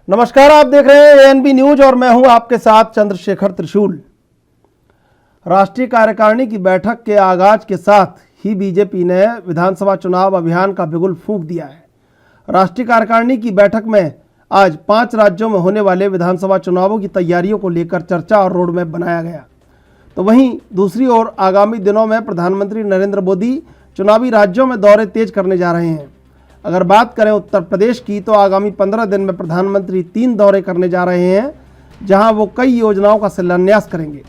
नमस्कार, आप देख रहे हैं एएनबी न्यूज और मैं हूं आपके साथ चंद्रशेखर त्रिशूल। राष्ट्रीय कार्यकारिणी की बैठक के आगाज के साथ ही बीजेपी ने विधानसभा चुनाव अभियान का बिगुल फूंक दिया है। राष्ट्रीय कार्यकारिणी की बैठक में आज 5 राज्यों में होने वाले विधानसभा चुनावों की तैयारियों को लेकर चर्चा और रोड मैप बनाया गया। तो वहीं दूसरी ओर आगामी दिनों में प्रधानमंत्री नरेंद्र मोदी चुनावी राज्यों में दौरे तेज करने जा रहे हैं। अगर बात करें उत्तर प्रदेश की तो आगामी 15 दिन में प्रधानमंत्री 3 दौरे करने जा रहे हैं, जहां वो कई योजनाओं का शिलान्यास करेंगे।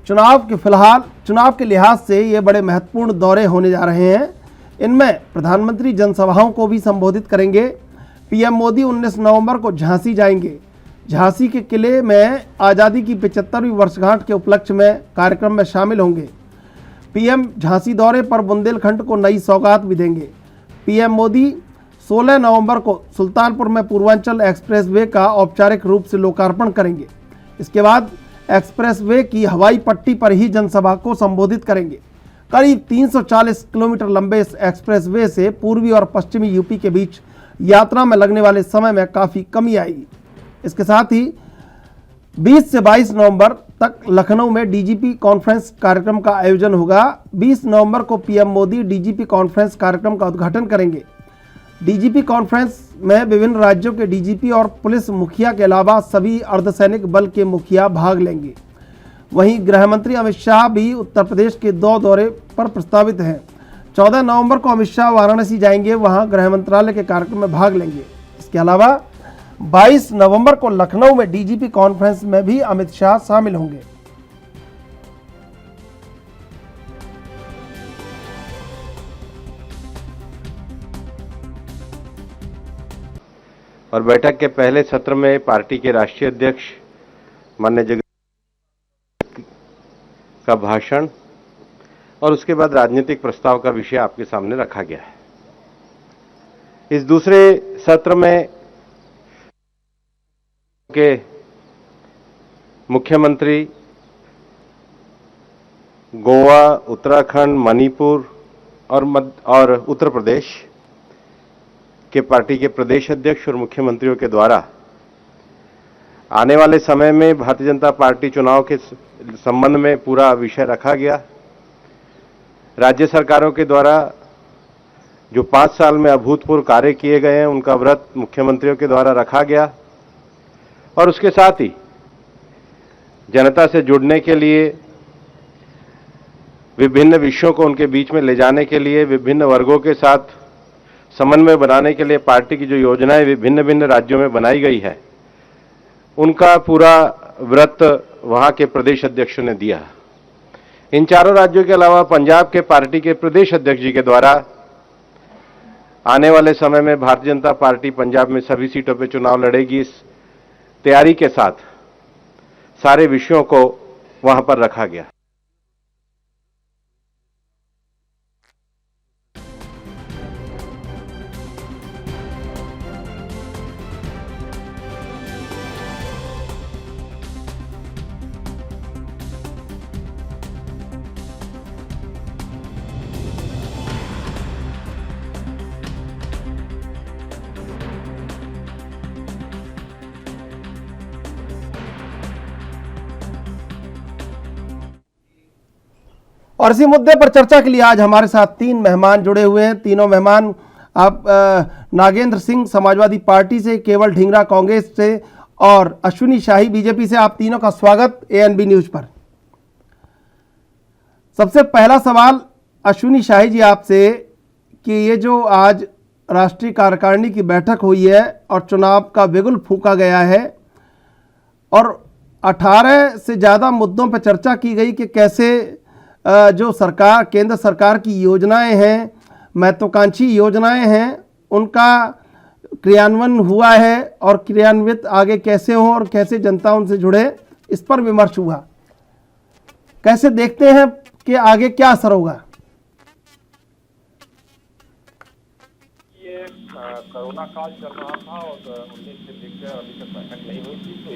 चुनाव के लिहाज से ये बड़े महत्वपूर्ण दौरे होने जा रहे हैं। इनमें प्रधानमंत्री जनसभाओं को भी संबोधित करेंगे। पीएम मोदी 19 नवंबर को झांसी जाएंगे। झांसी के किले में आज़ादी की 75वीं वर्षगांठ के उपलक्ष्य में कार्यक्रम में शामिल होंगे। पीएम झांसी दौरे पर बुंदेलखंड को नई सौगात भी देंगे। पीएम मोदी 16 नवंबर को सुल्तानपुर में पूर्वांचल एक्सप्रेसवे का औपचारिक रूप से लोकार्पण करेंगे। इसके बाद एक्सप्रेसवे की हवाई पट्टी पर ही जनसभा को संबोधित करेंगे। करीब 340 किलोमीटर लंबे इस एक्सप्रेसवे से पूर्वी और पश्चिमी यूपी के बीच यात्रा में लगने वाले समय में काफ़ी कमी आएगी। इसके साथ ही 20 से 22 नवंबर तक लखनऊ में डीजीपी कॉन्फ्रेंस कार्यक्रम का आयोजन होगा। 20 नवंबर को पीएम मोदी डीजीपी कॉन्फ्रेंस कार्यक्रम का उद्घाटन करेंगे। डीजीपी कॉन्फ्रेंस में विभिन्न राज्यों के डीजीपी और पुलिस मुखिया के अलावा सभी अर्धसैनिक बल के मुखिया भाग लेंगे। वहीं गृह मंत्री अमित शाह भी उत्तर प्रदेश के 2 दौरे पर प्रस्तावित हैं। 14 नवंबर को अमित शाह वाराणसी जाएंगे, वहां गृह मंत्रालय के कार्यक्रम में भाग लेंगे। इसके अलावा 22 नवंबर को लखनऊ में डीजीपी कॉन्फ्रेंस में भी अमित शाह शामिल होंगे। और बैठक के पहले सत्र में पार्टी के राष्ट्रीय अध्यक्ष माननीय जगत का भाषण और उसके बाद राजनीतिक प्रस्ताव का विषय आपके सामने रखा गया है। इस दूसरे सत्र में के मुख्यमंत्री गोवा, उत्तराखंड, मणिपुर और उत्तर प्रदेश के पार्टी के प्रदेश अध्यक्ष और मुख्यमंत्रियों के द्वारा आने वाले समय में भारतीय जनता पार्टी चुनाव के संबंध में पूरा विषय रखा गया। राज्य सरकारों के द्वारा जो 5 साल में अभूतपूर्व कार्य किए गए हैं, उनका व्रत मुख्यमंत्रियों के द्वारा रखा गया और उसके साथ ही जनता से जुड़ने के लिए, विभिन्न विषयों को उनके बीच में ले जाने के लिए, विभिन्न वर्गों के साथ समन्वय बनाने के लिए पार्टी की जो योजनाएं विभिन्न राज्यों में बनाई गई है, उनका पूरा व्रत वहां के प्रदेश अध्यक्षों ने दिया। इन 4 राज्यों के अलावा पंजाब के पार्टी के प्रदेश अध्यक्ष जी के द्वारा आने वाले समय में भारतीय जनता पार्टी पंजाब में सभी सीटों पर चुनाव लड़ेगी, इस तैयारी के साथ सारे विषयों को वहां पर रखा गया। और इसी मुद्दे पर चर्चा के लिए आज हमारे साथ 3 मेहमान जुड़े हुए हैं। तीनों मेहमान आप नागेंद्र सिंह समाजवादी पार्टी से, केवल ढींगरा कांग्रेस से और अश्विनी शाही बीजेपी से। आप तीनों का स्वागत एएनबी न्यूज पर। सबसे पहला सवाल अश्विनी शाही जी आपसे कि ये जो आज राष्ट्रीय कार्यकारिणी की बैठक हुई है और चुनाव का बिगुल फूंका गया है और 18 से ज़्यादा मुद्दों पर चर्चा की गई कि कैसे जो सरकार, केंद्र सरकार की योजनाएं हैं, महत्वाकांक्षी योजनाएं हैं, उनका क्रियान्वयन हुआ है और क्रियान्वित आगे कैसे हो और कैसे जनता उनसे जुड़े, इस पर विमर्श हुआ। कैसे देखते हैं कि आगे क्या असर होगा? ये कोरोना काल चल रहा था और 19 से लेकर अभी तक बैठक नहीं हुई थी, तो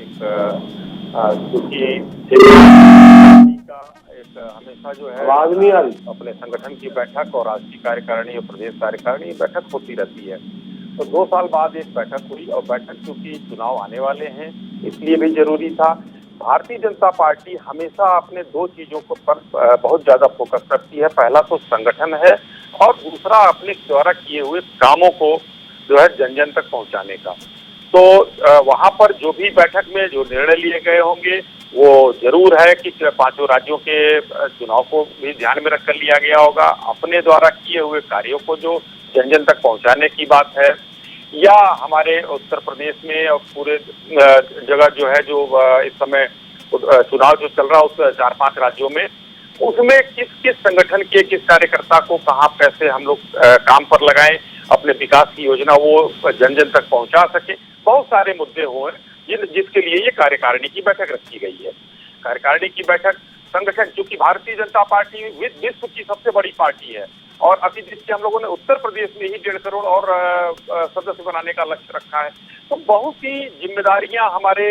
एक हमेशा जो है आवाज नहीं आ रही, अपने संगठन की बैठक और राष्ट्रीय कार्यकारिणी और प्रदेश कार्यकारिणी बैठक होती रहती है। तो 2 साल बाद एक बैठक हुई और बैठक क्योंकि चुनाव आने वाले हैं इसलिए भी जरूरी था। भारतीय जनता पार्टी हमेशा अपने 2 चीजों को पर बहुत ज्यादा फोकस करती है। पहला तो संगठन है और दूसरा अपने द्वारा किए हुए कामों को जो है जन जन तक पहुंचाने का। तो वहां पर जो भी बैठक में जो निर्णय लिए गए होंगे वो जरूर है कि 5 राज्यों के चुनाव को भी ध्यान में रखकर लिया गया होगा। अपने द्वारा किए हुए कार्यों को जो जन जन तक पहुंचाने की बात है, या हमारे उत्तर प्रदेश में और पूरे जगह जो है जो इस समय चुनाव जो चल रहा है उस 4-5 राज्यों में, उसमें किस किस संगठन के किस कार्यकर्ता को कहाँ पैसे हम लोग काम पर लगाएं, अपने विकास की योजना वो जन जन तक पहुंचा सके। बहुत सारे मुद्दे हुए जिसके लिए ये कार्यकारिणी की बैठक रखी गई है। कार्यकारिणी की बैठक संगठन, क्योंकि भारतीय जनता पार्टी विश्व की सबसे बड़ी पार्टी है और अभी जिसके हम लोगों ने उत्तर प्रदेश में ही 1.5 करोड़ और सदस्य बनाने का लक्ष्य रखा है, तो बहुत सी जिम्मेदारियां हमारे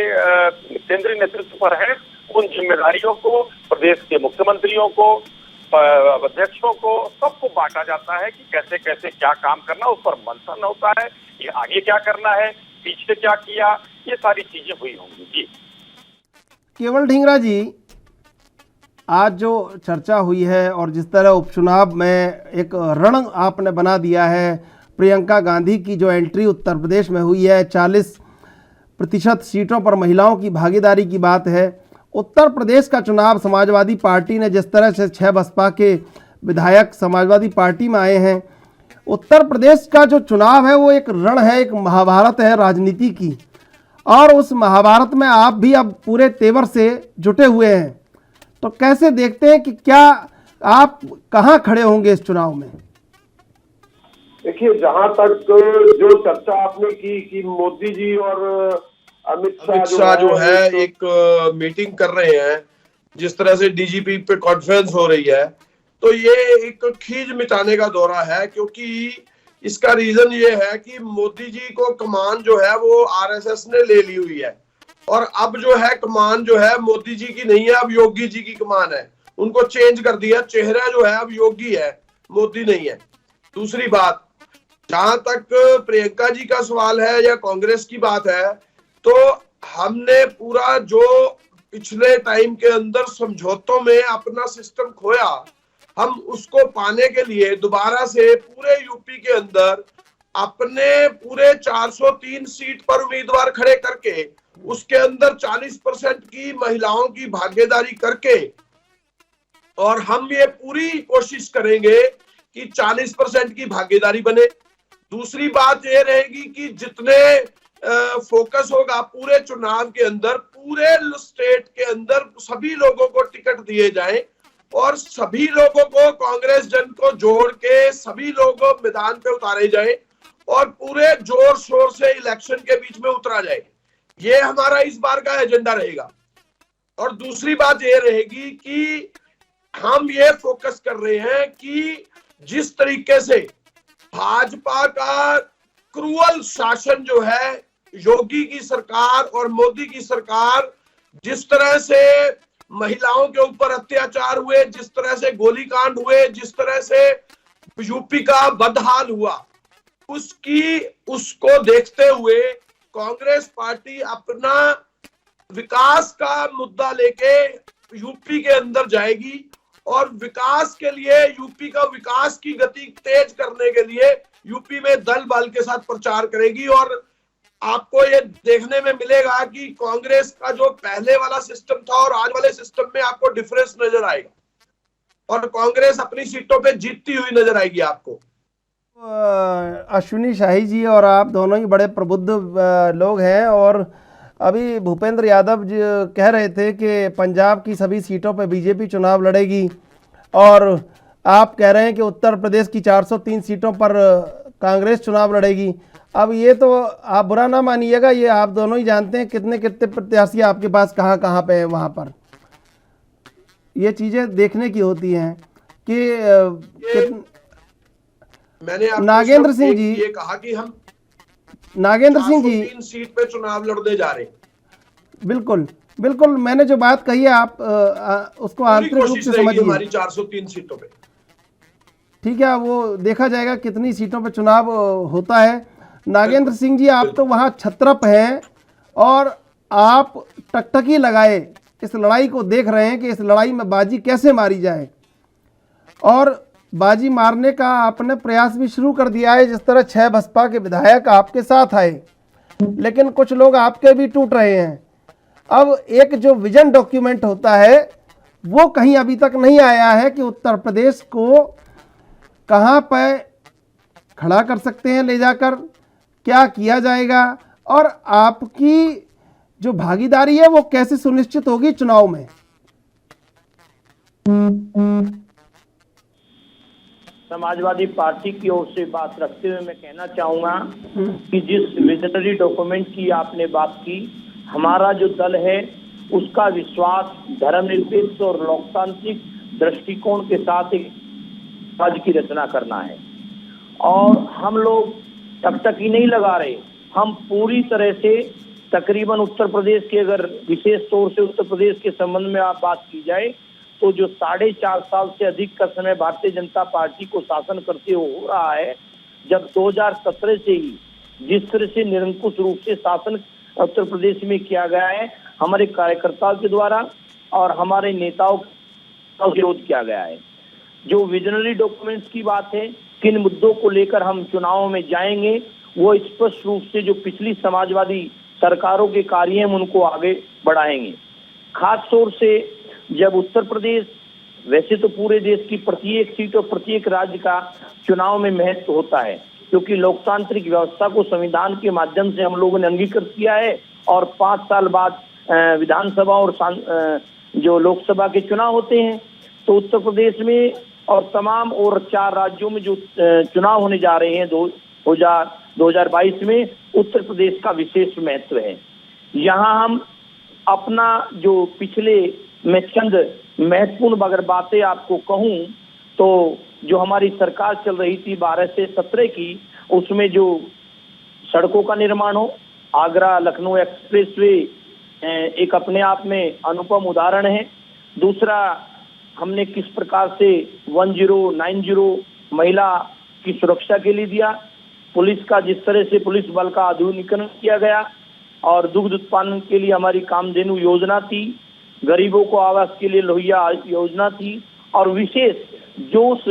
केंद्रीय नेतृत्व पर है। उन जिम्मेदारियों को प्रदेश के मुख्यमंत्रियों को, अध्यक्षों को, सबको बांटा जाता है कि कैसे कैसे क्या काम करना, उस पर मंथन होता है, ये आगे क्या करना है, पीछे क्या किया, ये सारी चीजें हुई होंगी। जी केवल ढींगरा जी, आज जो चर्चा हुई है और जिस तरह उपचुनाव में एक रण आपने बना दिया है, प्रियंका गांधी की जो एंट्री उत्तर प्रदेश में हुई है, 40% सीटों पर महिलाओं की भागीदारी की बात है। उत्तर प्रदेश का चुनाव समाजवादी पार्टी ने जिस तरह से 6 बसपा के विधायक समाजवादी पार्टी में आए हैं, उत्तर प्रदेश का जो चुनाव है वो एक रण है, एक महाभारत है राजनीति की, और उस महाभारत में आप भी अब पूरे तेवर से जुटे हुए हैं। तो कैसे देखते हैं कि क्या आप कहां खड़े होंगे इस चुनाव में? देखिए, जहां तक जो चर्चा आपने की कि मोदी जी और अमित शाह जो है एक मीटिंग कर रहे हैं, जिस तरह से डीजीपी पे कॉन्फ्रेंस हो रही है, तो ये एक खींच मिटाने का दौरा है। क्योंकि इसका रीजन ये है कि मोदी जी को कमान जो है वो आरएसएस ने ले ली हुई है और अब जो है कमान जो है मोदी जी की नहीं है, अब योगी जी की कमान है। उनको चेंज कर दिया, चेहरा जो है अब योगी है, मोदी नहीं है। दूसरी बात, जहां तक प्रियंका जी का सवाल है या कांग्रेस की बात है, तो हमने पूरा जो पिछले टाइम के अंदर समझौतों में अपना सिस्टम खोया, हम उसको पाने के लिए दोबारा से पूरे यूपी के अंदर अपने पूरे 403 सीट पर उम्मीदवार खड़े करके उसके अंदर 40% की महिलाओं की भागीदारी करके, और हम ये पूरी कोशिश करेंगे कि 40% की भागीदारी बने। दूसरी बात ये रहेगी कि जितने फोकस होगा पूरे चुनाव के अंदर, पूरे स्टेट के अंदर सभी लोगों को टिकट दिए जाएं और सभी लोगों को, कांग्रेस जन को जोड़ के सभी लोगों मैदान पे उतारे जाए और पूरे जोर शोर से इलेक्शन के बीच में उतरा जाए। ये हमारा इस बार का एजेंडा रहेगा। और दूसरी बात ये रहेगी कि हम ये फोकस कर रहे हैं कि जिस तरीके से भाजपा का क्रूअल शासन जो है, योगी की सरकार और मोदी की सरकार, जिस तरह से महिलाओं के ऊपर अत्याचार हुए, जिस तरह से गोलीकांड हुए, जिस तरह से यूपी का बदहाल हुआ, उसको देखते हुए कांग्रेस पार्टी अपना विकास का मुद्दा लेके यूपी के अंदर जाएगी और विकास के लिए, यूपी का विकास की गति तेज करने के लिए यूपी में दल बल के साथ प्रचार करेगी। और आपको ये देखने में मिलेगा कि कांग्रेस का जो पहले वाला सिस्टम था और आज वाले सिस्टम में आपको डिफरेंस नजर आएगा और कांग्रेस अपनी सीटों पे जीतती हुई नजर आएगी आपको। अश्विनी शाही जी और आप दोनों ही बड़े प्रबुद्ध लोग हैं, और अभी भूपेंद्र यादव जी कह रहे थे कि पंजाब की सभी सीटों पर बीजेपी चुनाव लड़ेगी, और आप कह रहे हैं कि उत्तर प्रदेश की 403 सीटों पर कांग्रेस चुनाव लड़ेगी। अब ये तो आप बुरा ना मानिएगा, ये आप दोनों ही जानते हैं कितने कितने प्रत्याशी आपके पास कहाँ कहाँ पे है। वहाँ पर ये चीज़ें देखने की होती हैं कि मैंने नागेंद्र सिंह जी ये कहा कि हम नागेंद्र सिंह जी 403 सीट पे चुनाव लड़ने जा रहे हैं। बिल्कुल बिल्कुल, मैंने जो बात कही है आप उसको आंतरिक रूप से समझिए। हमारी 403 सीटों पे ठीक है, वो देखा जाएगा कितनी सीटों पे चुनाव होता है। नागेंद्र सिंह जी, आप तो वहाँ छत्रप हैं और आप टकटकी लगाए इस लड़ाई को देख रहे हैं कि इस लड़ाई में बाजी कैसे मारी जाए, और बाजी मारने का आपने प्रयास भी शुरू कर दिया है। जिस तरह 6 बसपा के विधायक आपके साथ आए, लेकिन कुछ लोग आपके भी टूट रहे हैं। अब एक जो विजन डॉक्यूमेंट होता है वो कहीं अभी तक नहीं आया है कि उत्तर प्रदेश को कहाँ पर खड़ा कर सकते हैं ले जाकर, क्या किया जाएगा, और आपकी जो भागीदारी है वो कैसे सुनिश्चित होगी चुनाव में। समाजवादी पार्टी की ओर से बात रखते हुए मैं कहना चाहूंगा कि जिस विजनरी डॉक्यूमेंट की आपने बात की, हमारा जो दल है उसका विश्वास धर्मनिरपेक्ष और लोकतांत्रिक दृष्टिकोण के साथ एक समाज की रचना करना है। और हम लोग टकटकी नहीं लगा रहे, हम पूरी तरह से तकरीबन उत्तर प्रदेश के, अगर विशेष तौर से उत्तर प्रदेश के संबंध में आप बात की जाए तो जो 4.5 साल से अधिक का समय भारतीय जनता पार्टी को शासन करते हो रहा है, जब 2017 से ही जिस तरह से निरंकुश रूप से शासन उत्तर प्रदेश में किया गया है, हमारे कार्यकर्ताओं के द्वारा और हमारे नेताओं का विरोध किया गया है। जो विजनरी डॉक्यूमेंट्स की बात है, किन मुद्दों को लेकर हम चुनाव में जाएंगे, वो स्पष्ट रूप से जो पिछली समाजवादी सरकारों के कार्य हैं उनको आगे बढ़ाएंगे। खास तौर से जब उत्तर प्रदेश, वैसे तो पूरे देश की प्रत्येक सीट और प्रत्येक राज्य का चुनाव में महत्व होता है, क्योंकि लोकतांत्रिक व्यवस्था को संविधान के माध्यम से हम लोगों ने अंगीकृत किया है और 5 साल बाद विधानसभा और जो लोकसभा के चुनाव होते हैं। तो उत्तर प्रदेश में और तमाम और 4 राज्यों में जो चुनाव होने जा रहे हैं 2022 में, उत्तर प्रदेश का विशेष महत्व है। यहाँ हम अपना जो पिछले मैं चंद महत्वपूर्ण अगर बातें आपको कहूँ तो जो हमारी सरकार चल रही थी 12 से 17 की, उसमें जो सड़कों का निर्माण हो, आगरा लखनऊ एक्सप्रेसवे एक अपने आप में अनुपम उदाहरण है। दूसरा, हमने किस प्रकार से 1090 महिला की सुरक्षा के लिए दिया, पुलिस का जिस तरह से पुलिस बल का आधुनिकीकरण किया गया, और दुग्ध उत्पादन के लिए हमारी कामधेनु योजना थी, गरीबों को आवास के लिए लोहिया योजना थी, और विशेष जो उस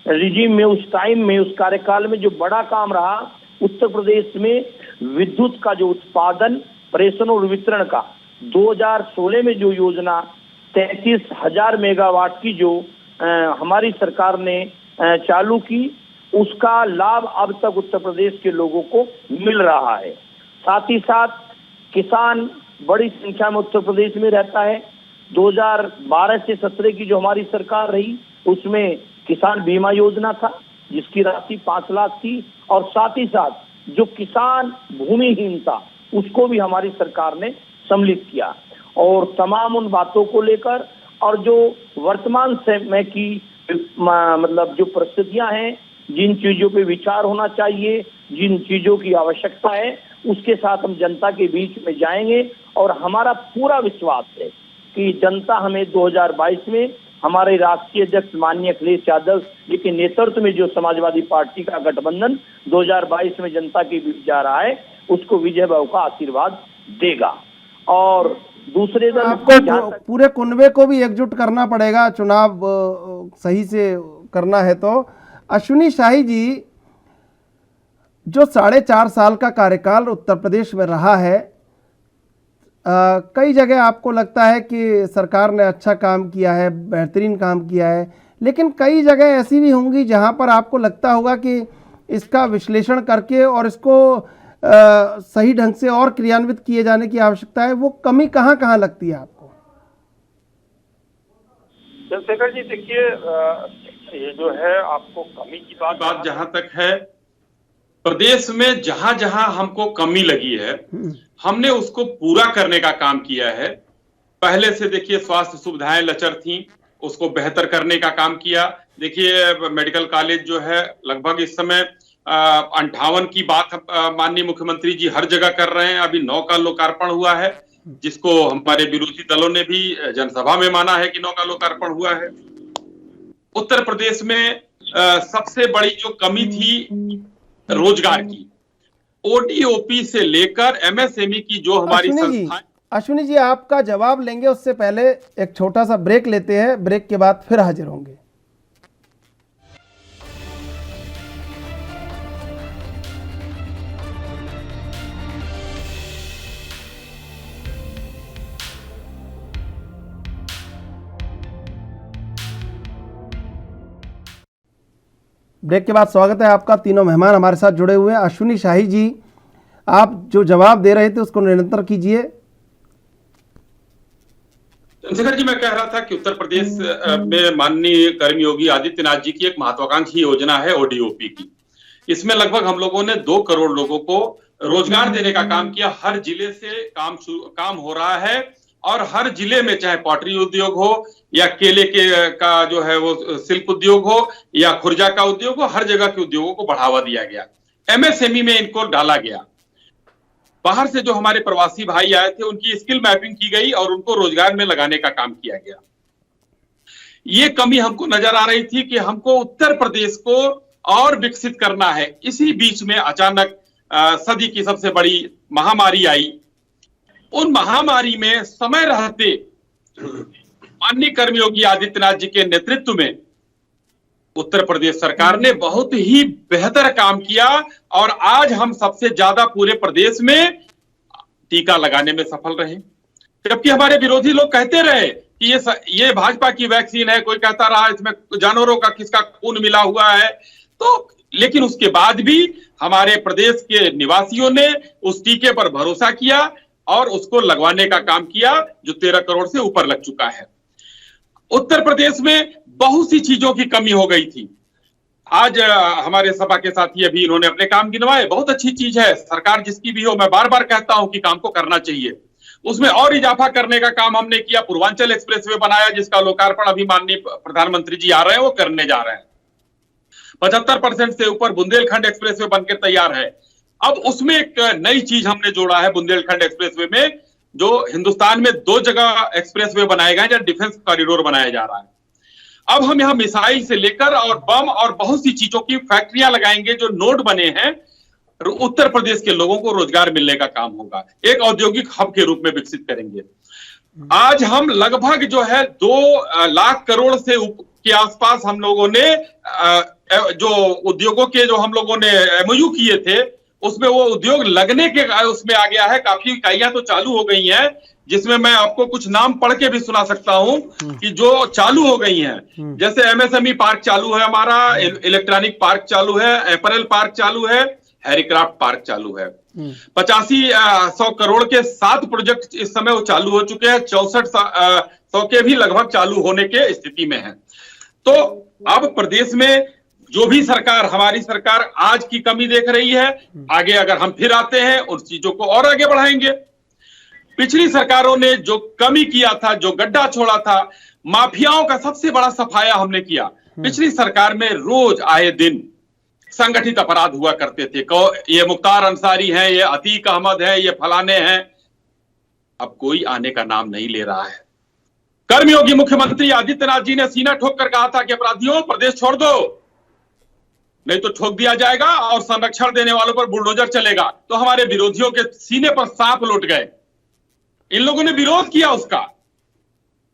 रिजीम में, उस टाइम में, उस कार्यकाल में जो बड़ा काम रहा, उत्तर प्रदेश में विद्युत का जो उत्पादन, प्रेषण और वितरण का 2016 में जो योजना 33,000 मेगावाट की जो हमारी सरकार ने चालू की, उसका लाभ अब तक उत्तर प्रदेश के लोगों को मिल रहा है। साथ ही साथ किसान बड़ी संख्या में उत्तर प्रदेश में रहता है। 2012 से 17 की जो हमारी सरकार रही उसमें किसान बीमा योजना था जिसकी राशि 5 लाख थी, और साथ ही साथ जो किसान भूमिहीन था उसको भी हमारी सरकार ने सम्मिलित किया। और तमाम उन बातों को लेकर और जो वर्तमान समय की मतलब जो परिस्थितियां हैं, जिन चीजों पे विचार होना चाहिए, जिन चीजों की आवश्यकता है, उसके साथ हम जनता के बीच में जाएंगे। और हमारा पूरा विश्वास है कि जनता हमें 2022 में हमारे राष्ट्रीय अध्यक्ष माननीय अखिलेश यादव जी के नेतृत्व में जो समाजवादी पार्टी का गठबंधन 2022 में जनता के बीच जा रहा है, उसको विजय भाव का आशीर्वाद देगा। और दूसरे दल आपको पूरे कुनबे को भी एकजुट करना पड़ेगा चुनाव सही से करना है। तो अश्विनी शाही जी, जो 4.5 साल का कार्यकाल उत्तर प्रदेश में रहा है, कई जगह आपको लगता है कि सरकार ने अच्छा काम किया है, बेहतरीन काम किया है, लेकिन कई जगह ऐसी भी होंगी जहां पर आपको लगता होगा कि इसका विश्लेषण करके और इसको सही ढंग से और क्रियान्वित किए जाने की आवश्यकता है। वो कमी कहाँ कहाँ लगती है आपको? चंद्रशेखर जी, देखिए, ये जो है आपको कमी की बात जहां तक है, प्रदेश में जहां जहां हमको कमी लगी है हमने उसको पूरा करने का काम किया है। पहले से देखिए स्वास्थ्य सुविधाएं लचर थी, उसको बेहतर करने का काम किया। देखिए मेडिकल कॉलेज जो है लगभग इस समय 58 की बात माननीय मुख्यमंत्री जी हर जगह कर रहे हैं। अभी 9 का लोकार्पण हुआ है, जिसको हमारे विरोधी दलों ने भी जनसभा में माना है कि 9 का लोकार्पण हुआ है। उत्तर प्रदेश में सबसे बड़ी जो कमी थी रोजगार की, ओडीओपी से लेकर एमएसएमई की जो हमारी संस्थाएं। अश्विनी जी आपका जवाब लेंगे, उससे पहले एक छोटा सा ब्रेक लेते हैं, ब्रेक के बाद फिर हाजिर होंगे। ब्रेक के बाद स्वागत है आपका। तीनों मेहमान हमारे साथ जुड़े हुए हैं। अश्विनी शाही जी, आप जो जवाब दे रहे थे उसको निरंतर कीजिए। चंद्रशेखर जी, मैं कह रहा था कि उत्तर प्रदेश में माननीय कर्मयोगी आदित्यनाथ जी की एक महत्वाकांक्षी योजना है ओडीओपी की। इसमें लगभग हम लोगों ने 2 करोड़ लोगों को रोजगार देने का काम किया। हर जिले से काम हो रहा है और हर जिले में चाहे पॉटरी उद्योग हो या केले का जो है वो सिल्क उद्योग हो या खुर्जा का उद्योग हो, हर जगह के उद्योगों को बढ़ावा दिया गया। एमएसएमई में इनको डाला गया। बाहर से जो हमारे प्रवासी भाई आए थे उनकी स्किल मैपिंग की गई और उनको रोजगार में लगाने का काम किया गया। ये कमी हमको नजर आ रही थी कि हमको उत्तर प्रदेश को और विकसित करना है। इसी बीच में अचानक सदी की सबसे बड़ी महामारी आई। उन महामारी में समय रहते माननीय कर्मयोगी आदित्यनाथ जी के नेतृत्व में उत्तर प्रदेश सरकार ने बहुत ही बेहतर काम किया और आज हम सबसे ज्यादा पूरे प्रदेश में टीका लगाने में सफल रहे। जबकि हमारे विरोधी लोग कहते रहे कि ये भाजपा की वैक्सीन है, कोई कहता रहा इसमें जानवरों का किसका खून मिला हुआ है। तो लेकिन उसके बाद भी हमारे प्रदेश के निवासियों ने उस टीके पर भरोसा किया और उसको लगवाने का काम किया, जो 13 करोड़ से ऊपर लग चुका है। उत्तर प्रदेश में बहुत सी चीजों की कमी हो गई थी। आज हमारे सभा के साथी अभी इन्होंने अपने काम गिनवाए। बहुत अच्छी चीज है, सरकार जिसकी भी हो, मैं बार बार कहता हूं कि काम को करना चाहिए। उसमें और इजाफा करने का काम हमने किया। पूर्वांचल एक्सप्रेसवे बनाया जिसका लोकार्पण अभी माननीय प्रधानमंत्री जी आ रहे हैं, वो करने जा रहे हैं। 75% से ऊपर बुंदेलखंड एक्सप्रेसवे बनकर तैयार है। अब उसमें एक नई चीज हमने जोड़ा है बुंदेलखंड एक्सप्रेसवे में, जो हिंदुस्तान में 2 जगह एक्सप्रेसवे बनाए गए जहां डिफेंस कॉरिडोर बनाया जा रहा है। अब हम यहां मिसाइल से लेकर और बम और बहुत सी चीजों की फैक्ट्रियां लगाएंगे जो नोड बने हैं। उत्तर प्रदेश के लोगों को रोजगार मिलने का काम होगा। एक औद्योगिक हब के रूप में विकसित करेंगे। आज हम लगभग जो है 2 लाख करोड़ से के आसपास हम लोगों ने जो उद्योगों के जो हम लोगों ने एमओयू किए थे उसमें वो उद्योग लगने के उसमें आ गया है। काफी इकाइयां तो चालू हो गई हैं, जिसमें मैं आपको कुछ नाम पढ़ के भी सुना सकता हूं कि जो चालू हो गई हैं। जैसे एमएसएमई पार्क चालू है हमारा, इलेक्ट्रॉनिक पार्क चालू है, एपरल पार्क चालू है, हैरीक्राफ्ट पार्क चालू है। 8500 करोड़ के 7 प्रोजेक्ट इस समय वो चालू हो चुके हैं। 6400 के भी लगभग चालू होने के स्थिति में है। तो अब प्रदेश में जो भी सरकार, हमारी सरकार आज की कमी देख रही है, आगे अगर हम फिर आते हैं उन चीजों को और आगे बढ़ाएंगे। पिछली सरकारों ने जो कमी किया था, जो गड्ढा छोड़ा था, माफियाओं का सबसे बड़ा सफाया हमने किया। पिछली सरकार में रोज आए दिन संगठित अपराध हुआ करते थे। ये मुख्तार अंसारी हैं, ये अतीक अहमद है, ये फलाने हैं। अब कोई आने का नाम नहीं ले रहा है। कर्मयोगी मुख्यमंत्री आदित्यनाथ जी ने सीना ठोक कर कहा था कि अपराधियों प्रदेश छोड़ दो, नहीं तो ठोक दिया जाएगा और संरक्षण देने वालों पर बुलडोजर चलेगा। तो हमारे विरोधियों के सीने पर सांप लौट गए। इन लोगों ने विरोध किया उसका,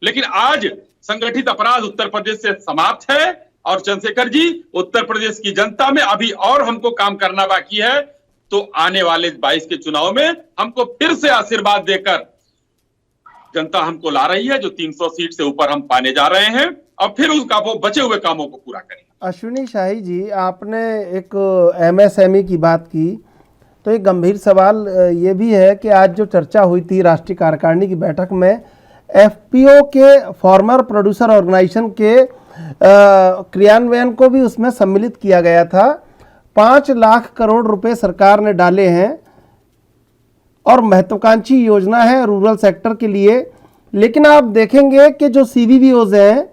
लेकिन आज संगठित अपराध उत्तर प्रदेश से समाप्त है। और चंद्रशेखर जी, उत्तर प्रदेश की जनता में अभी और हमको काम करना बाकी है। तो आने वाले 22 के चुनाव में हमको फिर से आशीर्वाद देकर जनता हमको ला रही है, जो 300 सीट से ऊपर हम पाने जा रहे हैं, और फिर उसका वो बचे हुए कामों को पूरा करेंगे। अश्विनी शाही जी, आपने एक एमएसएमई की बात की, तो एक गंभीर सवाल ये भी है कि आज जो चर्चा हुई थी राष्ट्रीय कार्यकारिणी की बैठक में, एफपीओ के फॉर्मर प्रोड्यूसर ऑर्गेनाइजेशन के क्रियान्वयन को भी उसमें सम्मिलित किया गया था। 5 लाख करोड़ रुपए सरकार ने डाले हैं और महत्वाकांक्षी योजना है रूरल सेक्टर के लिए। लेकिन आप देखेंगे कि जो सीबीबीओज हैं,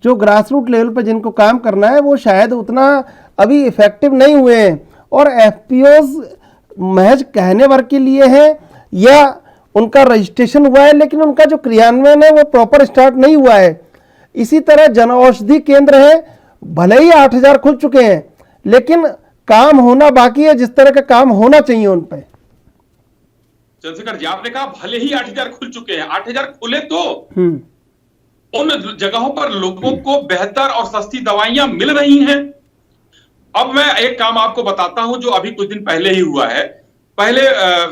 जो ग्रास रूट लेवल पर जिनको काम करना है, वो शायद उतना अभी इफेक्टिव नहीं हुए हैं। और एफपीओज महज कहने भर के लिए है या उनका रजिस्ट्रेशन हुआ है, लेकिन उनका जो क्रियान्वयन है वो प्रॉपर स्टार्ट नहीं हुआ है। इसी तरह जन औषधि केंद्र है, भले ही 8000 खुल चुके हैं, लेकिन काम होना बाकी है जिस तरह का काम होना चाहिए उन पे। चंद्रशेखर जी, आपने कहा भले ही 8,000 खुल चुके हैं, 8,000 खुले तो उन जगहों पर लोगों को बेहतर और सस्ती दवाइयां मिल रही हैं। अब मैं एक काम आपको बताता हूं जो अभी कुछ दिन पहले ही हुआ है। पहले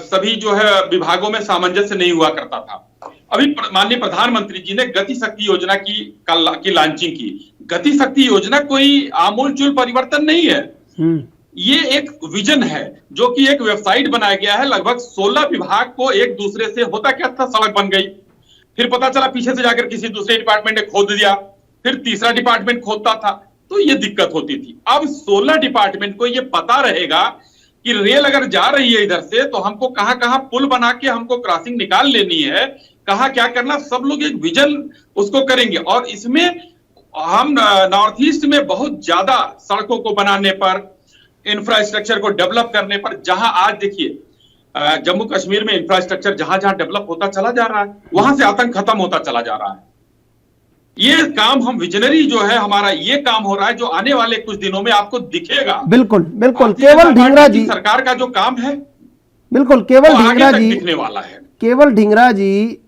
सभी जो है विभागों में सामंजस्य नहीं हुआ करता था। अभी माननीय प्रधानमंत्री जी ने गति शक्ति योजना की लॉन्चिंग की। गति शक्ति योजना कोई आमूलचूल परिवर्तन नहीं है, ये एक विजन है जो कि एक वेबसाइट बनाया गया है। लगभग 16 विभाग को एक दूसरे से, होता क्या था, सड़क बन गई, फिर पता चला पीछे से जाकर किसी दूसरे डिपार्टमेंट ने खोद दिया, फिर तीसरा डिपार्टमेंट खोदता था, तो ये दिक्कत होती थी। अब 16 डिपार्टमेंट को ये पता रहेगा कि रेल अगर जा रही है इधर से तो हमको कहां कहां पुल बना के हमको क्रॉसिंग निकाल लेनी है, कहां क्या करना, सब लोग एक विजन उसको करेंगे। और इसमें हम नॉर्थ ईस्ट में बहुत ज्यादा सड़कों को बनाने पर, इंफ्रास्ट्रक्चर को डेवलप करने पर, जहां आज देखिए जम्मू कश्मीर में इंफ्रास्ट्रक्चर जहां जहां डेवलप होता चला जा रहा है, वहां से आतंक खत्म होता चला जा रहा है। ये काम हम विजनरी जो है हमारा, ये काम हो रहा है जो आने वाले कुछ दिनों में आपको दिखेगा। बिल्कुल बिल्कुल, केवल ढींगरा जी, सरकार का जो काम है बिल्कुल केवल ढींगरा जी दिखने वाला है। केवल ढींगरा जी,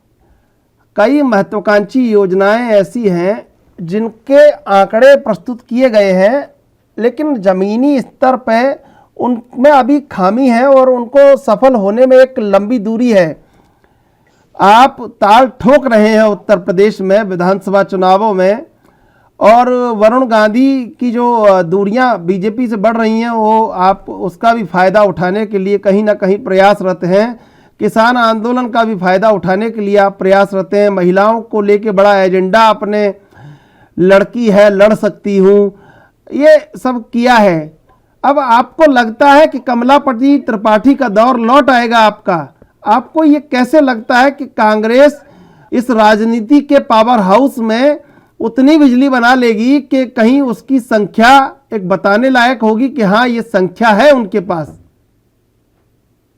कई महत्वाकांक्षी योजनाएं ऐसी हैं जिनके आंकड़े प्रस्तुत किए गए हैं, लेकिन जमीनी स्तर पे उनमें अभी खामी है और उनको सफल होने में एक लंबी दूरी है। आप ताल ठोक रहे हैं उत्तर प्रदेश में विधानसभा चुनावों में, और वरुण गांधी की जो दूरियां बीजेपी से बढ़ रही हैं वो आप उसका भी फ़ायदा उठाने के लिए कहीं ना कहीं प्रयासरत हैं। किसान आंदोलन का भी फ़ायदा उठाने के लिए आप प्रयासरत हैं। महिलाओं को लेके बड़ा एजेंडा अपने, लड़की है लड़ सकती हूँ, ये सब किया है। अब आपको लगता है कि कमलापति त्रिपाठी का दौर लौट आएगा आपका? आपको ये कैसे लगता है कि कांग्रेस इस राजनीति के पावर हाउस में उतनी बिजली बना लेगी कि कहीं उसकी संख्या एक बताने लायक होगी कि हाँ ये संख्या है उनके पास?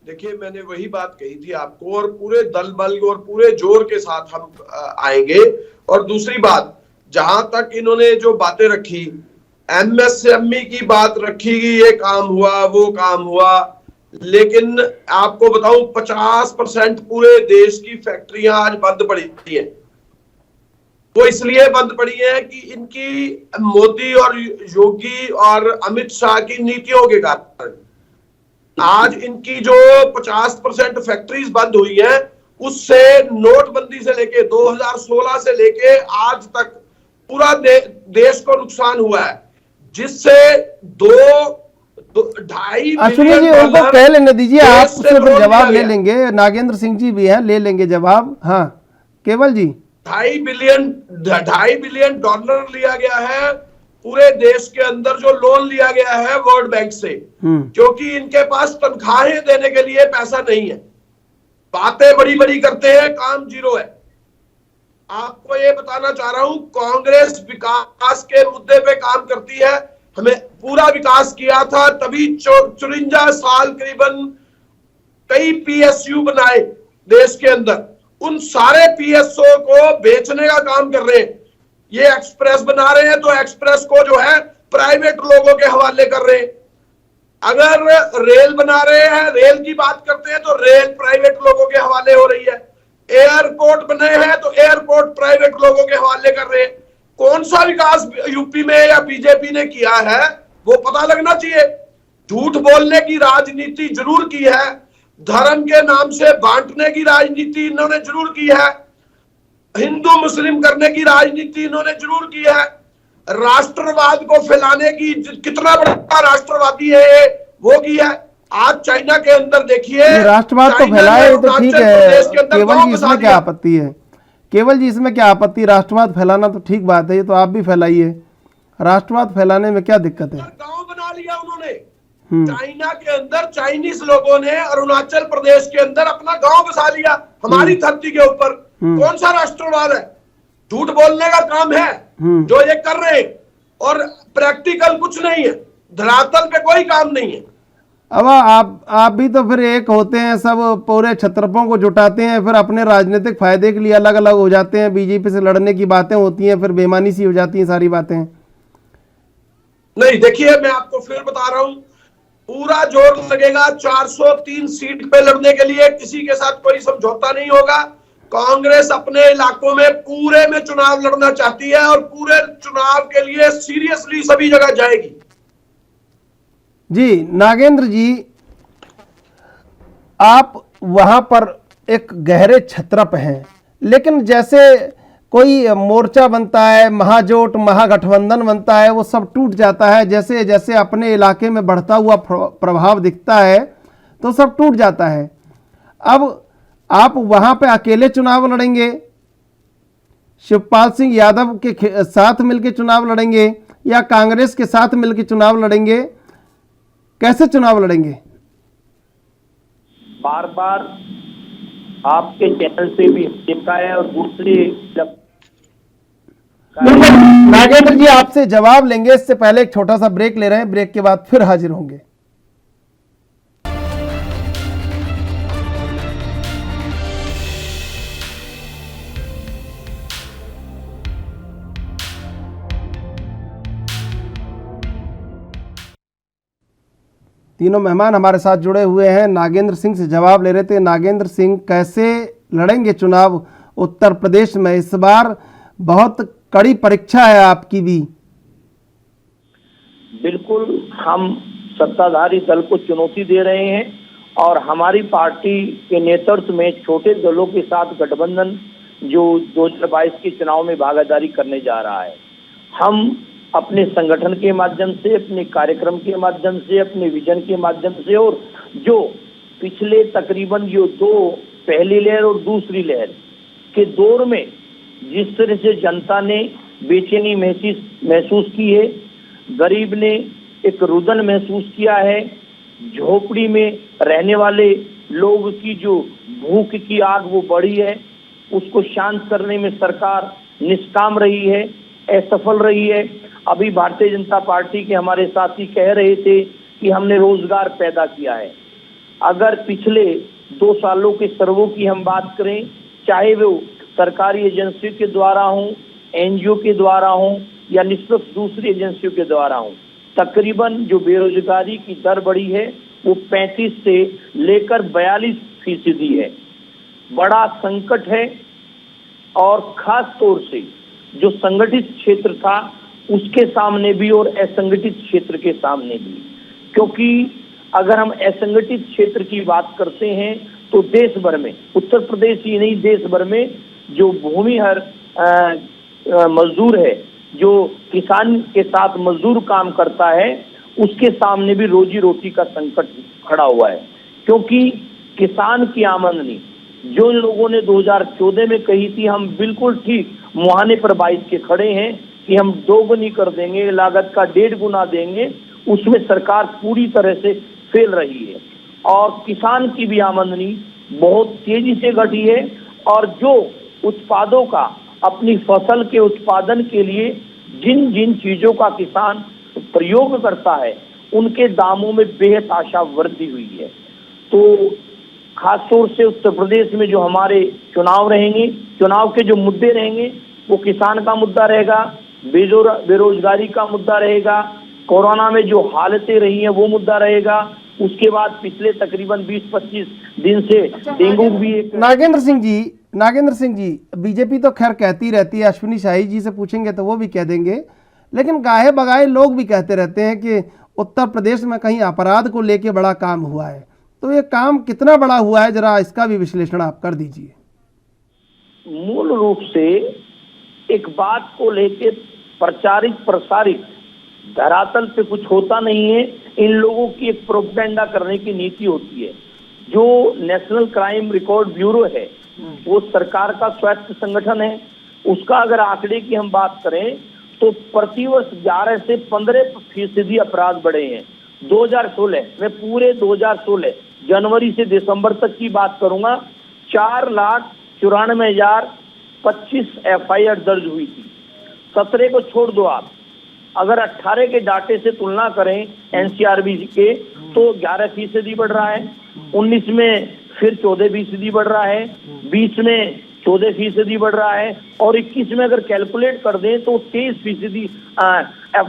देखिए, मैंने वही बात कही थी आपको, और पूरे दल बल और पूरे जोर के साथ हम आएंगे। और दूसरी बात, जहां तक इन्होंने जो बातें रखी, एमएसएमई की बात रखी कि ये काम हुआ वो काम हुआ, लेकिन आपको बताऊं 50% पूरे देश की फैक्ट्रियां आज बंद पड़ी हैं। वो इसलिए बंद पड़ी है कि इनकी मोदी और योगी और अमित शाह की नीतियों के कारण आज इनकी जो 50% फैक्ट्रीज बंद हुई हैं, उससे नोटबंदी से लेके 2016 से लेके आज तक पूरा देश को नुकसान हुआ है, जिससे 2.5 अश्विनी जी उनको कह लेने दीजिए, आप उससे फिर जवाब ले लेंगे। नागेंद्र सिंह जी भी हैं, ले लेंगे जवाब। हाँ केवल जी, $2.5 बिलियन लिया गया है पूरे देश के अंदर, जो लोन लिया गया है वर्ल्ड बैंक से, क्योंकि इनके पास तनख्वाहें देने के लिए पैसा नहीं है। बातें बड़ी बड़ी करते हैं, काम जीरो है। आपको ये बताना चाह रहा हूं, कांग्रेस विकास के मुद्दे पे काम करती है। हमें पूरा विकास किया था, तभी 54 साल करीबन कई पीएसयू बनाए देश के अंदर। उन सारे पीएसओ को बेचने का काम कर रहे हैं। ये एक्सप्रेस बना रहे हैं तो एक्सप्रेस को जो है प्राइवेट लोगों के हवाले कर रहे हैं। अगर रेल बना रहे हैं, रेल की बात करते हैं तो रेल प्राइवेट लोगों के हवाले हो रही है। एयरपोर्ट बने हैं तो एयरपोर्ट प्राइवेट लोगों के हवाले कर रहे हैं। कौन सा विकास यूपी में या बीजेपी ने किया है वो पता लगना चाहिए। झूठ बोलने की राजनीति जरूर की है, धर्म के नाम से बांटने की राजनीति इन्होंने जरूर की है, हिंदू मुस्लिम करने की राजनीति इन्होंने जरूर की है, राष्ट्रवाद को फैलाने की, कितना बड़ा राष्ट्रवादी है ये, वो की है। आज चाइना के अंदर देखिए, राष्ट्रवाद को फैलाए तो ठीक है, केवल जी इसमें क्या आपत्ति है? केवल जी इसमें क्या आपत्ति? राष्ट्रवाद फैलाना तो ठीक बात है, ये तो आप भी फैलाइए। राष्ट्रवाद फैलाने में क्या दिक्कत है? गांव बना लिया उन्होंने चाइना के अंदर, चाइनीज लोगों ने अरुणाचल प्रदेश के अंदर अपना गांव बसा लिया हमारी धरती के ऊपर। कौन सा राष्ट्रवाद है? झूठ बोलने का काम है जो ये कर रहे हैं, और प्रैक्टिकल कुछ नहीं है, धरातल पे कोई काम नहीं है। अब आप भी तो फिर एक होते हैं, सब पूरे क्षत्रपों को जुटाते हैं, फिर अपने राजनीतिक फायदे के लिए अलग अलग हो जाते हैं। बीजेपी से लड़ने की बातें होती हैं, फिर बेईमानी सी हो जाती हैं सारी बातें। नहीं, देखिए मैं आपको फिर बता रहा हूं, पूरा जोर लगेगा 403 सीट पे लड़ने के लिए। किसी के साथ कोई समझौता नहीं होगा। कांग्रेस अपने इलाकों में पूरे में चुनाव लड़ना चाहती है और पूरे चुनाव के लिए सीरियसली सभी जगह जाएगी। जी नागेंद्र जी, आप वहां पर एक गहरे छत्रप हैं, लेकिन जैसे कोई मोर्चा बनता है, महाजोट महागठबंधन बनता है, वो सब टूट जाता है। जैसे जैसे अपने इलाके में बढ़ता हुआ प्रभाव दिखता है तो सब टूट जाता है। अब आप वहां पे अकेले चुनाव लड़ेंगे, शिवपाल सिंह यादव के साथ मिलकर चुनाव लड़ेंगे, या कांग्रेस के साथ मिलकर चुनाव लड़ेंगे? कैसे चुनाव लड़ेंगे? बार बार आपके चैनल पे भी देखा है और दूसरे नागेंद्र जी आपसे जवाब लेंगे, इससे पहले एक छोटा सा ब्रेक ले रहे हैं, ब्रेक के बाद फिर हाजिर होंगे। तीनों मेहमान हमारे साथ जुड़े हुए हैं, नागेंद्र सिंह से जवाब ले रहे थे। नागेंद्र सिंह, कैसे लड़ेंगे चुनाव उत्तर प्रदेश में? इस बार बहुत कड़ी परीक्षा है आपकी भी। बिल्कुल, हम सत्ताधारी दल को चुनौती दे रहे हैं और हमारी पार्टी के नेतृत्व में छोटे दलों के साथ गठबंधन जो 2022 के चुनाव में भागीदारी करने जा रहा है, हम अपने संगठन के माध्यम से, अपने कार्यक्रम के माध्यम से, अपने विजन के माध्यम से, और जो पिछले तकरीबन जो दो, पहली लहर और दूसरी लहर के दौर में जिस तरह से जनता ने बेचैनी महसूस की है, गरीब ने एक रुदन महसूस किया है, झोपड़ी में रहने वाले लोग की जो भूख की आग वो बढ़ी है, उसको शांत करने में सरकार निष्काम रही है, असफल रही है। अभी भारतीय जनता पार्टी के हमारे साथी कह रहे थे कि हमने रोजगार पैदा किया है। अगर पिछले 2 सालों के सर्वों की हम बात करें, चाहे वो सरकारी एजेंसियों के द्वारा हो, एनजीओ के द्वारा हो या निष्पक्ष दूसरी एजेंसियों के द्वारा हो, तकरीबन जो बेरोजगारी की दर बढ़ी है वो 35 से लेकर 42% है। बड़ा संकट है और खास तौर से जो संगठित क्षेत्र था उसके सामने भी और असंगठित क्षेत्र के सामने भी, क्योंकि अगर हम असंगठित क्षेत्र की बात करते हैं तो देश भर में, उत्तर प्रदेश ही नहीं देश भर में जो भूमिहर मजदूर है, जो किसान के साथ मजदूर काम करता है, उसके सामने भी रोजी रोटी का संकट खड़ा हुआ है। क्योंकि किसान की आमदनी जो लोगों ने 2014 में कही थी, हम बिल्कुल ठीक मुहाने पर 22 के खड़े हैं कि हम 2 गुनी कर देंगे, लागत का 1.5 गुना देंगे, उसमें सरकार पूरी तरह से फेल रही है। और किसान की भी आमदनी बहुत तेजी से घटी है और जो उत्पादों का अपनी फसल के उत्पादन के लिए जिन जिन चीजों का किसान प्रयोग करता है उनके दामों में बेहद आशा वृद्धि हुई है। तो खासतौर से उत्तर प्रदेश में जो हमारे चुनाव रहेंगे, चुनाव के जो मुद्दे रहेंगे वो किसान का मुद्दा रहेगा, बेरोजगारी का मुद्दा रहेगा, कोरोना में जो हालतें रही हैं वो मुद्दा रहेगा, उसके बाद पिछले तकरीबन 20-25 दिन से डेंगू भी एक। नागेंद्र सिंह जी, बीजेपी तो खैर कहती रहती है, अश्विनी शाही जी से पूछेंगे तो वो भी कह देंगे, लेकिन गाहे बगाए लोग भी कहते रहते हैं कि उत्तर प्रदेश में कहीं अपराध को लेके बड़ा काम हुआ है। तो ये काम कितना बड़ा हुआ है, जरा इसका भी विश्लेषण आप कर दीजिए। मूल रूप से एक बात को लेके प्रचारित प्रसारित धरातल पे कुछ होता नहीं है। इन लोगों की एक प्रोपेगेंडा करने की नीति होती है। जो नेशनल क्राइम रिकॉर्ड ब्यूरो है वो सरकार का स्वायत्त संगठन है। उसका अगर आंकड़े की हम बात करें तो प्रतिवर्ष 11 से 15% अपराध बढ़े हैं। 2016 में, पूरे 2016 जनवरी से दिसंबर तक की बात करूंगा, 4,94,025 FIR दर्ज हुई थी। 17 को छोड़ दो आप, अगर 18 के डाटे से तुलना करें NCRB के तो 11% बढ़ रहा है। 19 में फिर 14% बढ़ रहा है, 20 में 14% बढ़ रहा है, और 21 में अगर कैलकुलेट कर दें तो 23%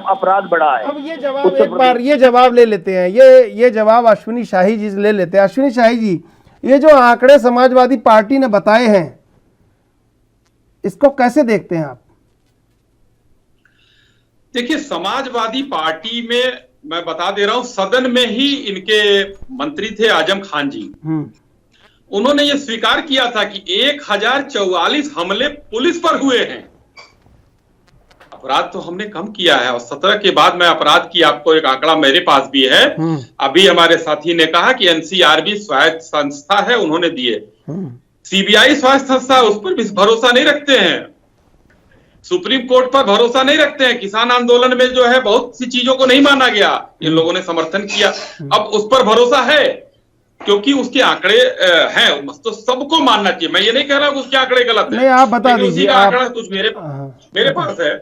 अपराध बढ़ा है। अब ये जवाब एक बार ये जवाब ले लेते हैं, ये जवाब अश्विनी शाही जी से ले लेते हैं। अश्विनी शाही जी, ये जो आंकड़े समाजवादी पार्टी ने बताए हैं, इसको कैसे देखते हैं आप? देखिए, समाजवादी पार्टी में मैं बता दे रहा हूं, सदन में ही इनके मंत्री थे आजम खान जी, उन्होंने ये स्वीकार किया था कि 1044 हमले पुलिस पर हुए हैं। अपराध तो हमने कम किया है, और 17 के बाद मैं अपराध की आपको एक आंकड़ा मेरे पास भी है, अभी हमारे साथी ने कहा कि एनसीआरबी स्वायत्त संस्था है, उन्होंने दिए। सीबीआई स्वायत्त संस्था, उस पर भी भरोसा नहीं रखते हैं, सुप्रीम कोर्ट पर भरोसा नहीं रखते हैं। किसान आंदोलन में जो है बहुत सी चीजों को नहीं माना गया, इन लोगों ने समर्थन किया, अब उस पर भरोसा है क्योंकि उसके आंकड़े हैं, तो सबको मानना चाहिए। मैं ये नहीं कह रहा कि उसके आंकड़े गलत है, नहीं, आप बता दीजिए। आंकड़ा कुछ मेरे पास है।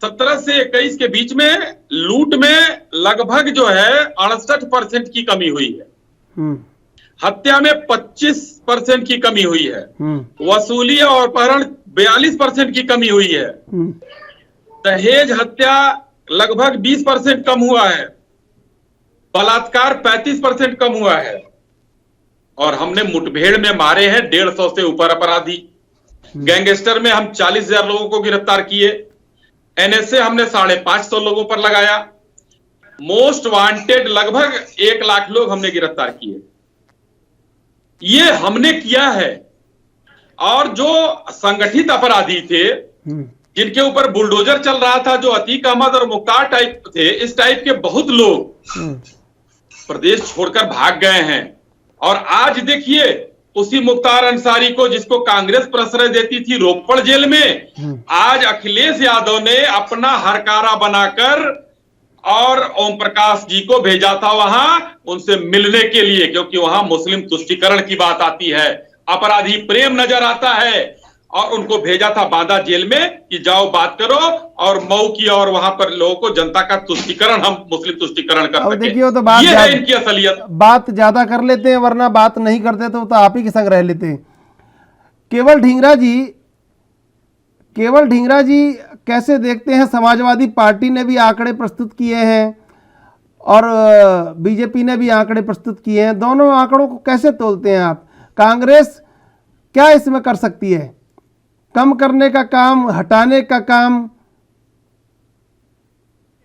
17 से 21 के बीच में लूट में लगभग जो है 68% की कमी हुई है, हत्या में 25% की कमी हुई है, वसूली और अपहरण 42% की कमी हुई है, दहेज हत्या लगभग 20% कम हुआ है, बलात्कार 35% कम हुआ है, और हमने मुठभेड़ में मारे हैं 150 से ऊपर अपराधी। गैंगस्टर में हम 40,000 लोगों को गिरफ्तार किए, एनएसए हमने 550 लोगों पर लगाया, मोस्ट वांटेड लगभग 1 लाख लोग हमने गिरफ्तार किए। ये हमने किया है। और जो संगठित अपराधी थे, जिनके ऊपर बुलडोजर चल रहा था, जो अतीक अहमद और मुख्तार टाइप थे, इस टाइप के बहुत लोग प्रदेश छोड़कर भाग गए हैं। और आज देखिए, उसी मुख्तार अंसारी को, जिसको कांग्रेस प्रश्रय देती थी रोपड़ जेल में, आज अखिलेश यादव ने अपना हरकारा बनाकर और ओम प्रकाश जी को भेजा था वहां उनसे मिलने के लिए, क्योंकि वहां मुस्लिम तुष्टीकरण की बात आती है, अपराधी प्रेम नजर आता है, और उनको भेजा था बांदा जेल में कि जाओ बात करो, और मऊ की और वहां पर लोगों को जनता का तुष्टीकरण, हम मुस्लिम तुष्टीकरण कर सके। देखिए, तो बात ये है इनकी असलियत। बात ज्यादा कर लेते हैं, वरना बात नहीं करते तो आप ही के संग रह लेते हैं। केवल ढींगरा जी कैसे देखते हैं? समाजवादी पार्टी ने भी आंकड़े प्रस्तुत किए हैं और बीजेपी ने भी आंकड़े प्रस्तुत किए हैं, दोनों आंकड़ों को कैसे तोलते हैं आप? कांग्रेस क्या इसमें कर सकती है? कम करने का काम, हटाने का काम?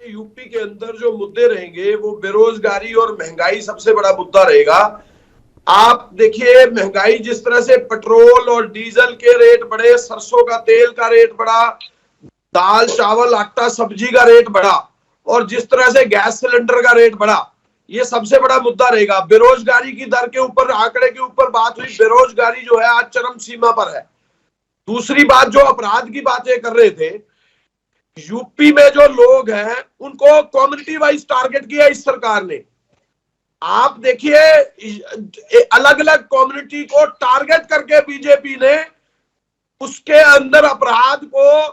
यूपी के अंदर जो मुद्दे रहेंगे वो बेरोजगारी और महंगाई सबसे बड़ा मुद्दा रहेगा। आप देखिए, महंगाई जिस तरह से पेट्रोल और डीजल के रेट बढ़े, सरसों का तेल का रेट बढ़ा, दाल चावल आटा सब्जी का रेट बढ़ा, और जिस तरह से गैस सिलेंडर का रेट बढ़ा, ये सबसे बड़ा मुद्दा रहेगा। बेरोजगारी की दर के ऊपर, आंकड़े के ऊपर बात हुई, बेरोजगारी जो है आज चरम सीमा पर है। दूसरी बात, जो अपराध की बातें कर रहे थे, यूपी में जो लोग हैं उनको कम्युनिटी वाइज टारगेट किया इस सरकार ने। आप देखिए, अलग अलग कम्युनिटी को टारगेट करके बीजेपी ने उसके अंदर अपराध को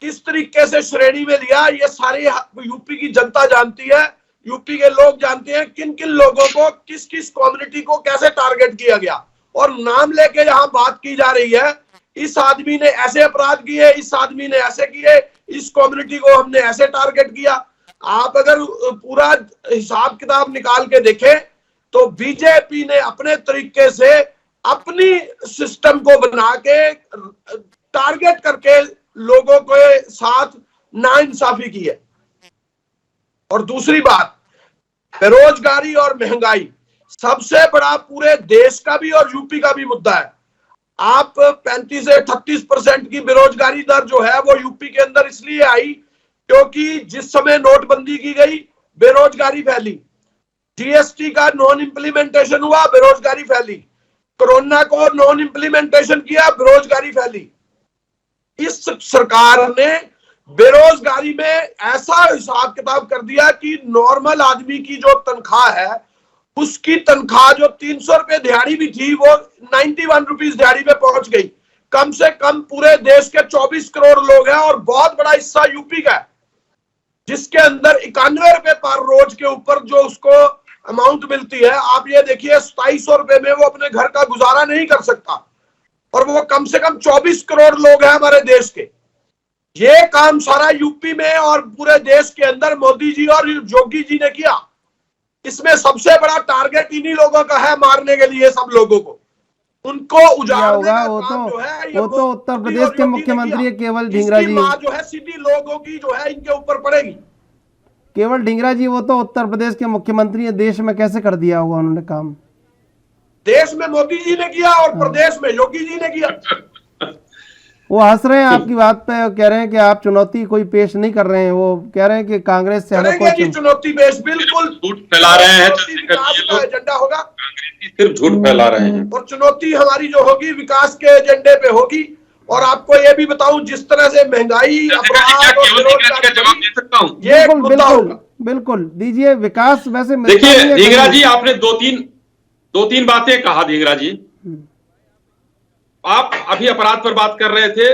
किस तरीके से श्रेणी में लिया, ये सारी यूपी की जनता जानती है, यूपी के लोग जानते हैं किन किन लोगों को, किस किस कम्युनिटी को कैसे टारगेट किया गया। और नाम लेके यहाँ बात की जा रही है, इस आदमी ने ऐसे अपराध किए, इस आदमी ने ऐसे किए, इस कम्युनिटी को हमने ऐसे टारगेट किया। आप अगर पूरा हिसाब किताब निकाल के देखें तो बीजेपी ने अपने तरीके से अपनी सिस्टम को बना के टारगेट करके लोगों के साथ नाइंसाफी की है। और दूसरी बात, बेरोजगारी और महंगाई सबसे बड़ा पूरे देश का भी और यूपी का भी मुद्दा है। आप 35 से 38% की बेरोजगारी दर जो है वो यूपी के अंदर इसलिए आई क्योंकि जिस समय नोटबंदी की गई, बेरोजगारी फैली, जीएसटी का नॉन इंप्लीमेंटेशन हुआ, बेरोजगारी फैली, कोरोना को नॉन इंप्लीमेंटेशन किया, बेरोजगारी फैली। इस सरकार ने बेरोजगारी में ऐसा हिसाब किताब कर दिया कि नॉर्मल आदमी की जो तनख्वाह है, उसकी तनख्वाह जो 300 रुपए दिहाड़ी भी थी, वो 91 रुपीज दिहाड़ी पे पहुंच गई। कम से कम पूरे देश के 24 करोड़ लोग हैं और बहुत बड़ा हिस्सा यूपी का है, जिसके अंदर 91 रुपए पर रोज के ऊपर जो उसको अमाउंट मिलती है। आप ये देखिए 2700 रुपए में वो अपने घर का गुजारा नहीं कर सकता, और वो कम से कम 24 करोड़ लोग हैं हमारे देश के। ये काम सारा यूपी में और पूरे देश के अंदर मोदी जी और योगी जी ने किया। इसमें सबसे बड़ा टारगेट इन्हीं लोगों का है, मारने के लिए सब लोगों को, उनको उजाड़ने का काम जो है वो तो उत्तर प्रदेश के मुख्यमंत्री केवल ढींगरा जी जो है सीधी लोगों की जो है इनके ऊपर पड़ेगी। केवल ढींगरा जी वो तो उत्तर प्रदेश के मुख्यमंत्री है, देश में कैसे कर दिया होगा उन्होंने काम? देश में मोदी जी ने किया और प्रदेश में योगी जी ने किया। वो हंस रहे हैं आपकी बात पे, कह रहे हैं कि आप चुनौती कोई पेश नहीं कर रहे हैं। वो कह रहे हैं कि कांग्रेस से हमें कोई चुनौती पेश बिल्कुल झूठ फैला रहे हैं, एजेंडा होगा, सिर्फ झूठ फैला रहे हैं। और चुनौती हमारी जो होगी विकास के एजेंडे पे होगी। और आपको ये भी बताऊं, जिस तरह से महंगाई, अपराध और बेरोजगारी, जवाब दे सकता हूं? ये बिल्कुल बिल्कुल दीजिए। विकास वैसे देखिए ढींगरा जी, आपने दो तीन बातें कहा। ढींगरा जी, आप अभी अपराध पर बात कर रहे थे।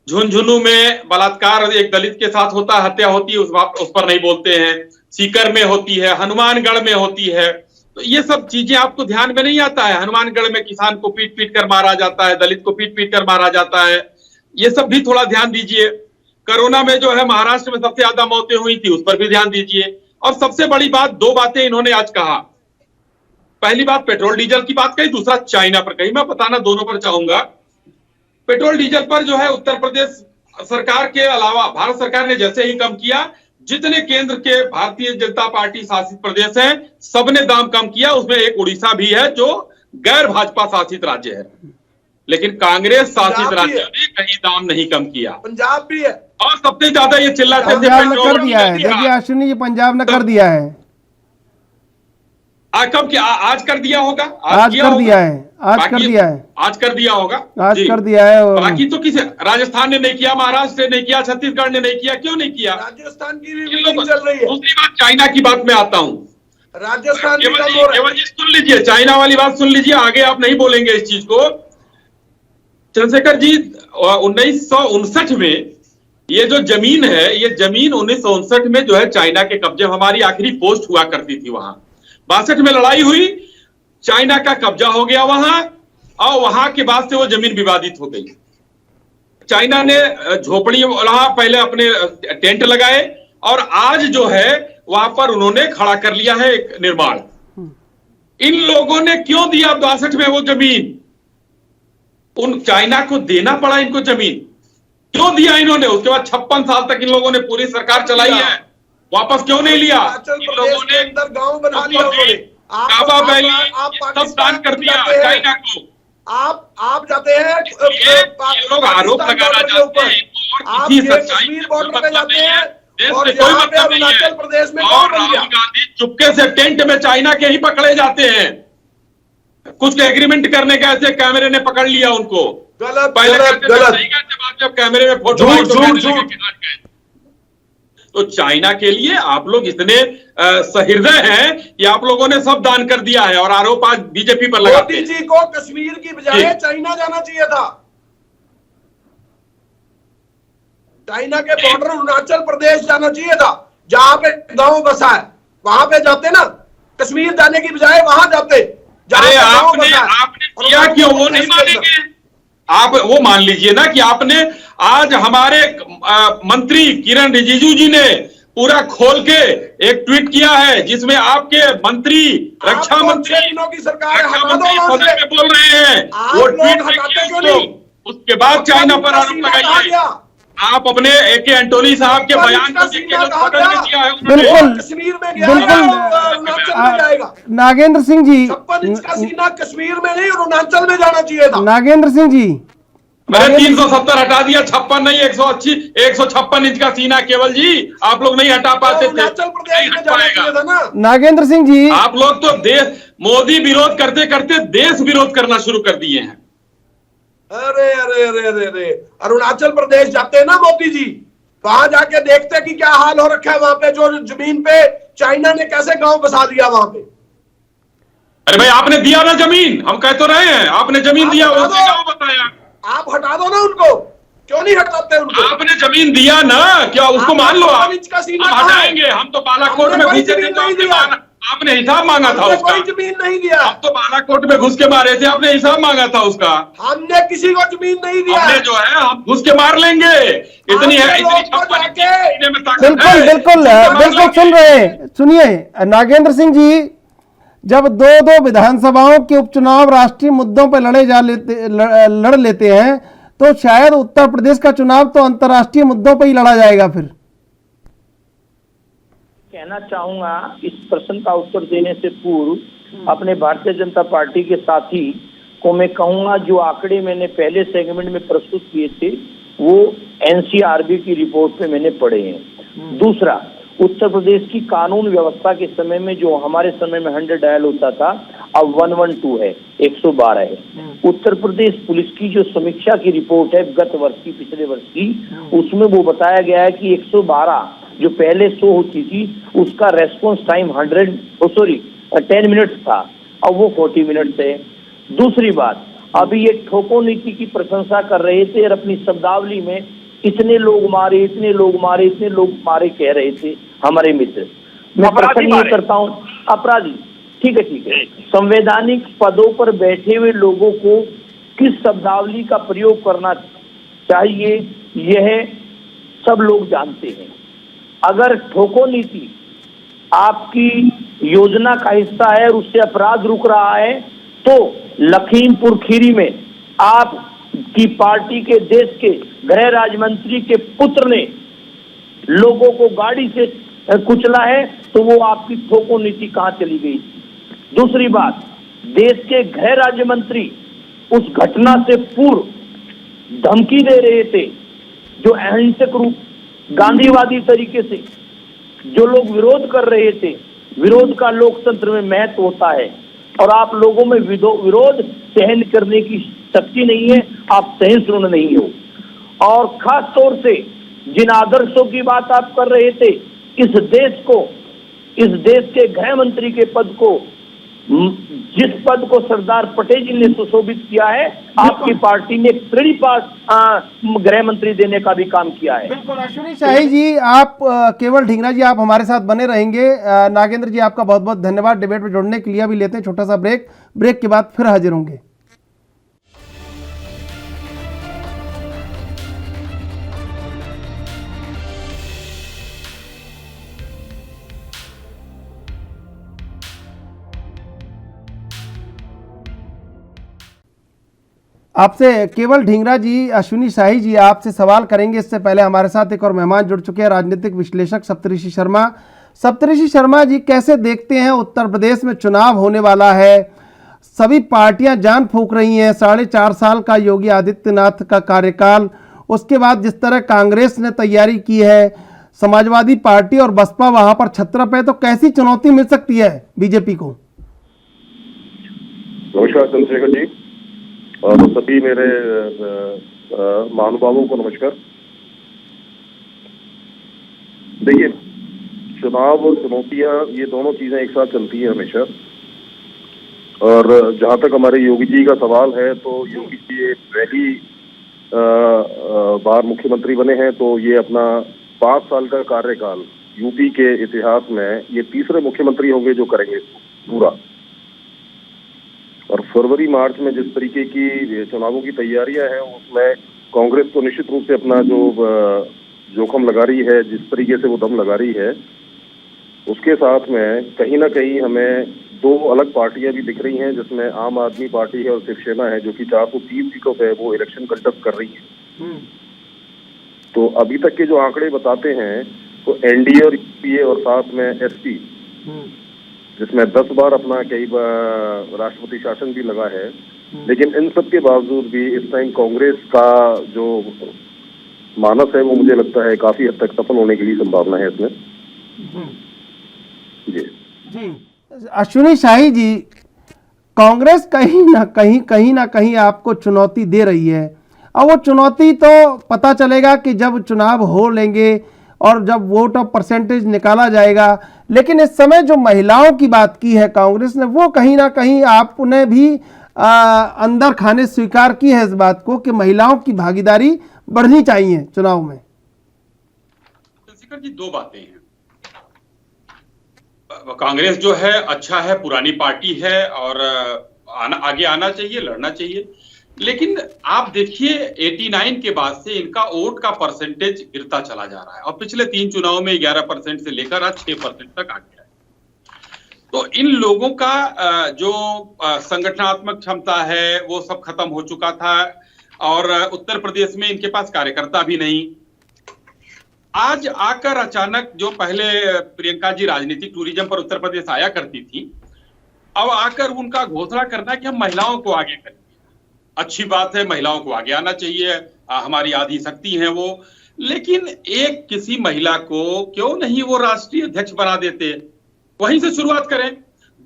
झुंझुनू में बलात्कार एक दलित के साथ होता है, हत्या होती है, उस पर नहीं बोलते हैं। सीकर में होती है, हनुमानगढ़ में होती है। तो ये सब चीजें आपको ध्यान में नहीं आता है। हनुमानगढ़ में किसान को पीट पीट कर मारा जाता है, दलित को पीट पीट कर मारा जाता है। ये सब भी थोड़ा ध्यान दीजिए। कोरोना में जो है महाराष्ट्र में सबसे ज्यादा मौतें हुई थी, उस पर भी ध्यान दीजिए। और सबसे बड़ी बात, दो बातें इन्होंने आज कहा। पहली बात पेट्रोल डीजल की बात कही, दूसरा चाइना पर कही। मैं बताना दोनों पर चाहूंगा। पेट्रोल डीजल पर जो है उत्तर प्रदेश सरकार के अलावा भारत सरकार ने जैसे ही कम किया, जितने केंद्र के भारतीय जनता पार्टी शासित प्रदेश हैं, सबने दाम कम किया। उसमें एक उड़ीसा भी है जो गैर भाजपा शासित राज्य है, लेकिन कांग्रेस शासित राज्यों ने कहीं दाम नहीं कम किया। पंजाब भी है, और सबसे ज्यादा ये चिल्लाते थे पंजाब ने कर दिया है। देखिए अश्विनी जी, पंजाब ने कर दिया है। कब किया? आज कर दिया होगा। आज कर दिया है। आज कर दिया है। आज कर दिया होगा। आज कर दिया है। बाकी तो किसी, राजस्थान ने नहीं किया, महाराष्ट्र ने नहीं किया, छत्तीसगढ़ ने नहीं किया। क्यों नहीं किया? राजस्थान की भी मीटिंग चल रही है। दूसरी बात, चाइना की बात में आता हूं। राजस्थान केवल जी सुन लीजिए, चाइना वाली बात सुन लीजिए, आगे आप नहीं बोलेंगे इस चीज को। चंद्रशेखर जी, 1959 में ये जो जमीन है, ये जमीन 1959 में जो है चाइना के कब्जे, हमारी आखिरी पोस्ट हुआ करती थी वहां। 62 में लड़ाई हुई, चाइना का कब्जा हो गया वहां, और वहां के बाद से वो जमीन विवादित हो गई। चाइना ने झोपड़ी वहां पहले अपने टेंट लगाए, और आज जो है वहां पर उन्होंने खड़ा कर लिया है एक निर्माण। इन लोगों ने क्यों दिया 62 में वो जमीन? उन चाइना को देना पड़ा इनको जमीन। क्यों दिया इन्होंने? उसके बाद 56 साल तक इन लोगों ने पूरी सरकार चलाई है, वापस क्यों नहीं लिया? इन लोगों ने अंदर गांव बना लिया उन्होंने। काबा वैली सब दान कर दिया चाइना को। आप जाते हैं, ये लोग आरोप लगाना चाहते हैं, आप ये कश्मीर बॉर्डर पे जाते हैं, और कोई यहाँ पे मतलब नहीं अरुणाचल है। प्रदेश में और राहुल गांधी चुपके से टेंट में चाइना के ही पकड़े जाते हैं। कुछ एग्रीमेंट करने का, ऐसे कैमरे ने पकड़ लिया उनको। गलत पहले गलत गलत, जब कैमरे में फोटो आई तो कहने लगे कि आज गए। तो चाइना के लिए आप लोग इतने सहृदय हैं कि आप लोगों ने सब दान कर दिया है, और आरोप आज बीजेपी पर लगाते हैं। मोदी जी को कश्मीर की बजाय चाइना जाना चाहिए था। चाइना के बॉर्डर अरुणाचल प्रदेश जाना चाहिए था, जहां पे गांव बसा है वहां पे जाते ना। कश्मीर जाने की बजाय वहां जाते। अरे आपने किया क्यों? वो नहीं मानेंगे। आप वो मान लीजिए ना कि आपने आज हमारे मंत्री किरण रिजिजू जी ने पूरा खोल के एक ट्वीट किया है, जिसमें आपके मंत्री, रक्षा मंत्री की सरकार में बोल रहे हैं, वो ट्वीट देखिए उसके बाद चाइना पर आरोप लगाइए। आप अपने AK एंटोनी साहब के बयान को देखिए जो ट्विटर में दिया है। बिल्कुल कश्मीर में बिल्कुल। नागेंद्र सिंह जी, 56 इंच का सीना कश्मीर में नहीं अरुणाचल में जाना चाहिए था। नागेंद्र सिंह जी, मैंने 370 हटा दिया, 56 नहीं, 156 इंच का सीना। केवल जी आप लोग नहीं हटा पाते थे, अरुणाचल प्रदेश में जाना चाहिए था ना। नागेंद्र सिंह जी, आप लोग तो देश मोदी विरोध करते करते देश विरोध करना शुरू कर दिए हैं। अरे अरे अरे अरे अरे, अरुणाचल प्रदेश जाते हैं ना मोदी जी, वहां जाके देखते कि क्या हाल हो रखा है वहां पे। जो जमीन पे चाइना ने कैसे गांव बसा दिया वहां पे। अरे भाई आपने दिया ना जमीन, हम कह तो रहे हैं आपने जमीन दिया, उसने गांव बताया। आप हटा दो ना उनको, क्यों नहीं हटाते उनको? आपने जमीन दिया ना, क्या उसको मान लो? आप का सीना हम हटाएंगे, हम तो बालाकोट में घुसे थे तो आपने आपने हिसाब मांगा था हमने उसका। कोई जमीन नहीं दिया, आप तो बालाकोट में घुस के मारे थे, आपने हिसाब मांगा था उसका। हमने किसी को जमीन नहीं दिया। हमने जो है हम घुस के मार लेंगे, इतनी है, आपके इतनी लोग को छप्पन जाके महीने में ताकत बिल्कुल है, बिल्कुल घुस के मार बिल्कुल लेंगे। सुन रहे हैं। सुनिए नागेंद्र सिंह जी, जब दो दो विधानसभाओं के उपचुनाव राष्ट्रीय मुद्दों पर लड़ लेते हैं, तो शायद उत्तर प्रदेश का चुनाव तो अंतर्राष्ट्रीय मुद्दों पर ही लड़ा जाएगा। फिर कहना चाहूंगा इस प्रश्न का उत्तर देने से पूर्व अपने भारतीय जनता पार्टी के साथी को मैं कहूंगा, जो आंकड़े मैंने पहले सेगमेंट में प्रस्तुत किए थे वो एनसीआरबी की रिपोर्ट पे मैंने पढ़े हैं। दूसरा, उत्तर प्रदेश की कानून व्यवस्था के समय में जो हमारे समय में 100 डायल होता था, अब 112 है, 112 है। उत्तर प्रदेश पुलिस की जो समीक्षा की रिपोर्ट है गत वर्ष की, पिछले वर्ष की, उसमें वो बताया गया है कि 112 जो पहले शो होती थी उसका रेस्पॉन्स टाइम 10 मिनट्स था, अब वो 40 मिनट्स है। दूसरी बात, अभी ये ठोको नीति की प्रशंसा कर रहे थे और अपनी शब्दावली में इतने लोग मारे, इतने लोग मारे, इतने लोग मारे कह रहे थे हमारे मित्र। मैं प्रश्न ये करता हूँ, अपराधी ठीक है, संवैधानिक पदों पर बैठे हुए लोगों को किस शब्दावली का प्रयोग करना चाहिए यह सब लोग जानते हैं। अगर ठोको नीति आपकी योजना का हिस्सा है और उससे अपराध रुक रहा है, तो लखीमपुर खीरी में आपकी पार्टी के देश के गृह राज्य मंत्री के पुत्र ने लोगों को गाड़ी से कुचला है, तो वो आपकी ठोको नीति कहां चली गई। दूसरी बात, देश के गृह राज्य मंत्री उस घटना से पूर्व धमकी दे रहे थे, जो अहिंसक रूप गांधीवादी तरीके से जो लोग विरोध कर रहे थे। विरोध का लोकतंत्र में महत्व होता है और आप लोगों में विरोध सहन करने की शक्ति नहीं है, आप सहिष्णु नहीं हो। और खास तौर से जिन आदर्शों की बात आप कर रहे थे, इस देश के गृह मंत्री के पद को, जिस पद को सरदार पटेल जी ने सुशोभित किया है, आपकी पार्टी ने श्रेणी पास गृह मंत्री देने का भी काम किया है। बिल्कुल। अश्विनी शाही जी, आप केवल ढींगरा जी, आप हमारे साथ बने रहेंगे। नागेंद्र जी, आपका बहुत बहुत धन्यवाद डिबेट में जुड़ने के लिए। अभी लेते हैं छोटा सा ब्रेक के बाद फिर हाजिर होंगे। आपसे केवल ढींगरा जी, अश्विनी शाही जी आपसे सवाल करेंगे। इससे पहले हमारे साथ एक और मेहमान जुड़ चुके हैं, राजनीतिक विश्लेषक सप्तऋषि शर्मा। सप्तऋषि शर्मा जी, कैसे देखते हैं उत्तर प्रदेश में चुनाव होने वाला है, सभी पार्टियां जान फूंक रही हैं, 4.5 साल का योगी आदित्यनाथ का कार्यकाल, उसके बाद जिस तरह कांग्रेस ने तैयारी की है, समाजवादी पार्टी और बसपा वहां पर छत्र पे, तो कैसी चुनौती मिल सकती है बीजेपी को? नमस्कार चंद्रशेखर जी और सभी मेरे महानुभावों को नमस्कार। देखिए, चुनाव और चुनौतियां ये दोनों चीजें एक साथ चलती हैं हमेशा। और जहां तक हमारे योगी जी का सवाल है, तो योगी जी पहली बार मुख्यमंत्री बने हैं, तो ये अपना 5 साल का कार्यकाल यूपी के इतिहास में ये तीसरे मुख्यमंत्री होंगे जो करेंगे पूरा। और फरवरी मार्च में जिस तरीके की चुनावों की तैयारियां हैं, उसमें कांग्रेस तो निश्चित रूप से अपना जो जोखम लगा रही है, जिस तरीके से वो दम लगा रही है, उसके साथ में कहीं ना कहीं हमें 2 अलग पार्टियां भी दिख रही हैं, जिसमें आम आदमी पार्टी है और शिवसेना है, जो कि 430 सीटों पे वो इलेक्शन कंटेस्ट कर रही है। तो अभी तक के जो आंकड़े बताते हैं, तो एनडीए और यूपीए और साथ में एसपी, जिसमें 10 बार अपना कई बार राष्ट्रपति शासन भी लगा है, लेकिन इन सब के बावजूद भी इस टाइम कांग्रेस का जो मानस है वो मुझे लगता है काफी हद तक सफल होने के लिए संभावना है इसमें। जी अश्विनी शाही जी, कांग्रेस कहीं ना कहीं आपको चुनौती दे रही है। अब वो चुनौती तो पता चलेगा कि जब चुनाव हो लेंगे और जब वोट ऑफ परसेंटेज निकाला जाएगा, लेकिन इस समय जो महिलाओं की बात की है कांग्रेस ने, वो कहीं ना कहीं आपने भी अंदर खाने स्वीकार की है इस बात को कि महिलाओं की भागीदारी बढ़नी चाहिए चुनाव में। चंद्रशेखर जी, 2 बातें हैं। कांग्रेस जो है अच्छा है, पुरानी पार्टी है और आगे आना चाहिए, लड़ना चाहिए। लेकिन आप देखिए 89 के बाद से इनका वोट का परसेंटेज गिरता चला जा रहा है और पिछले 3 चुनाव में 11% से लेकर आज 6% तक आ गया है। तो इन लोगों का जो संगठनात्मक क्षमता है वो सब खत्म हो चुका था और उत्तर प्रदेश में इनके पास कार्यकर्ता भी नहीं। आज आकर अचानक जो पहले प्रियंका जी राजनीतिक टूरिज्म पर उत्तर प्रदेश आया करती थी, अब आकर उनका घोषणा करना है कि हम महिलाओं को आगे करेंगे। अच्छी बात है, महिलाओं को आगे आना चाहिए, हमारी आधी शक्ति है वो, लेकिन एक किसी महिला को क्यों नहीं वो राष्ट्रीय अध्यक्ष बना देते, वहीं से शुरुआत करें।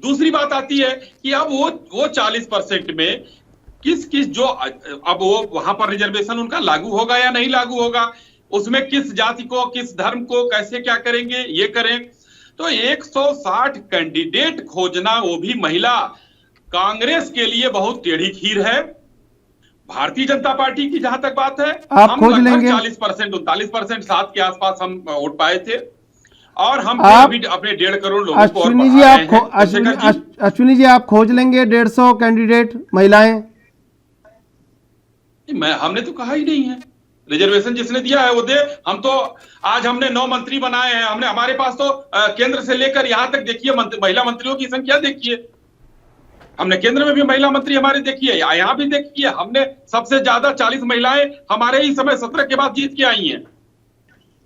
दूसरी बात आती है कि अब वो 40% में किस जो अब वो वहां पर रिजर्वेशन उनका लागू होगा या नहीं लागू होगा, उसमें किस जाति को, किस धर्म को कैसे क्या करेंगे, ये करें। तो 160 कैंडिडेट खोजना, वो भी महिला, कांग्रेस के लिए बहुत टेढ़ी खीर है। भारतीय जनता पार्टी की जहां तक बात है, आप खोज लेंगे 40%, 39%, 7 के आसपास हम वोट पाए थे और हम अभी अपने 1.5 करोड़ लोगों को अश्विनी जी आप खोज लेंगे 150 कैंडिडेट महिलाएं? हमने तो कहा ही नहीं है, रिजर्वेशन जिसने दिया है वो दे। हम तो आज हमने 9 मंत्री बनाए हैं, हमने हमारे पास तो केंद्र से लेकर यहां तक देखिए महिला मंत्रियों की संख्या देखिए, हमने केंद्र में भी महिला मंत्री हमारे देखिए, यहाँ भी देखिए, हमने सबसे ज्यादा 40 महिलाएं हमारे ही समय 17 के बाद जीत के आई हैं।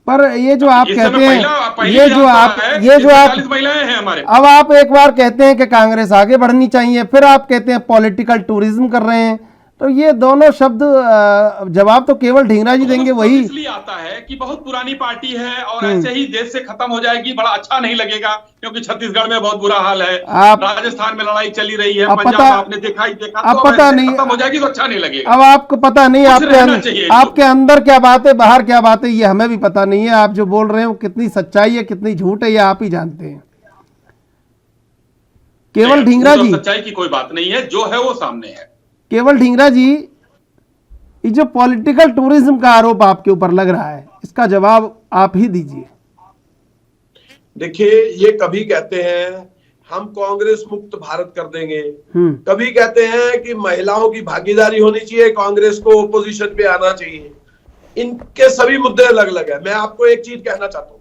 पर ये जो आप कहते हैं, ये जो आप 40 महिलाएं हैं हमारे। अब आप एक बार कहते हैं कि कांग्रेस आगे बढ़नी चाहिए, फिर आप कहते हैं पॉलिटिकल टूरिज्म कर रहे हैं, तो ये दोनों शब्द जवाब तो केवल ढींगरा जी देंगे। वही इसलिए आता है कि बहुत पुरानी पार्टी है और ऐसे ही देश से खत्म हो जाएगी, बड़ा अच्छा नहीं लगेगा, क्योंकि छत्तीसगढ़ में बहुत बुरा हाल है, राजस्थान में लड़ाई चली रही है, पंजाब में आपने देखा ही देखा, अब पता नहीं खत्म हो जाएगी तो अच्छा नहीं लगेगा। अब आपको पता नहीं आपके अंदर क्या बात है, बाहर क्या बात है, ये हमें भी पता नहीं है। आप जो बोल रहे हैं वो कितनी सच्चाई है कितनी झूठ है, ये आप ही जानते हैं। केवल ढींगरा जी, सच्चाई की कोई बात नहीं है, जो है वो सामने है। केवल ढींगरा जी, ये जो पॉलिटिकल टूरिज्म का आरोप आपके ऊपर लग रहा है, इसका जवाब आप ही दीजिए। देखिए, ये कभी कहते हैं हम कांग्रेस मुक्त भारत कर देंगे, कभी कहते हैं कि महिलाओं की भागीदारी होनी चाहिए, कांग्रेस को ओपोजिशन पे आना चाहिए। इनके सभी मुद्दे अलग अलग है। मैं आपको एक चीज कहना चाहता हूँ,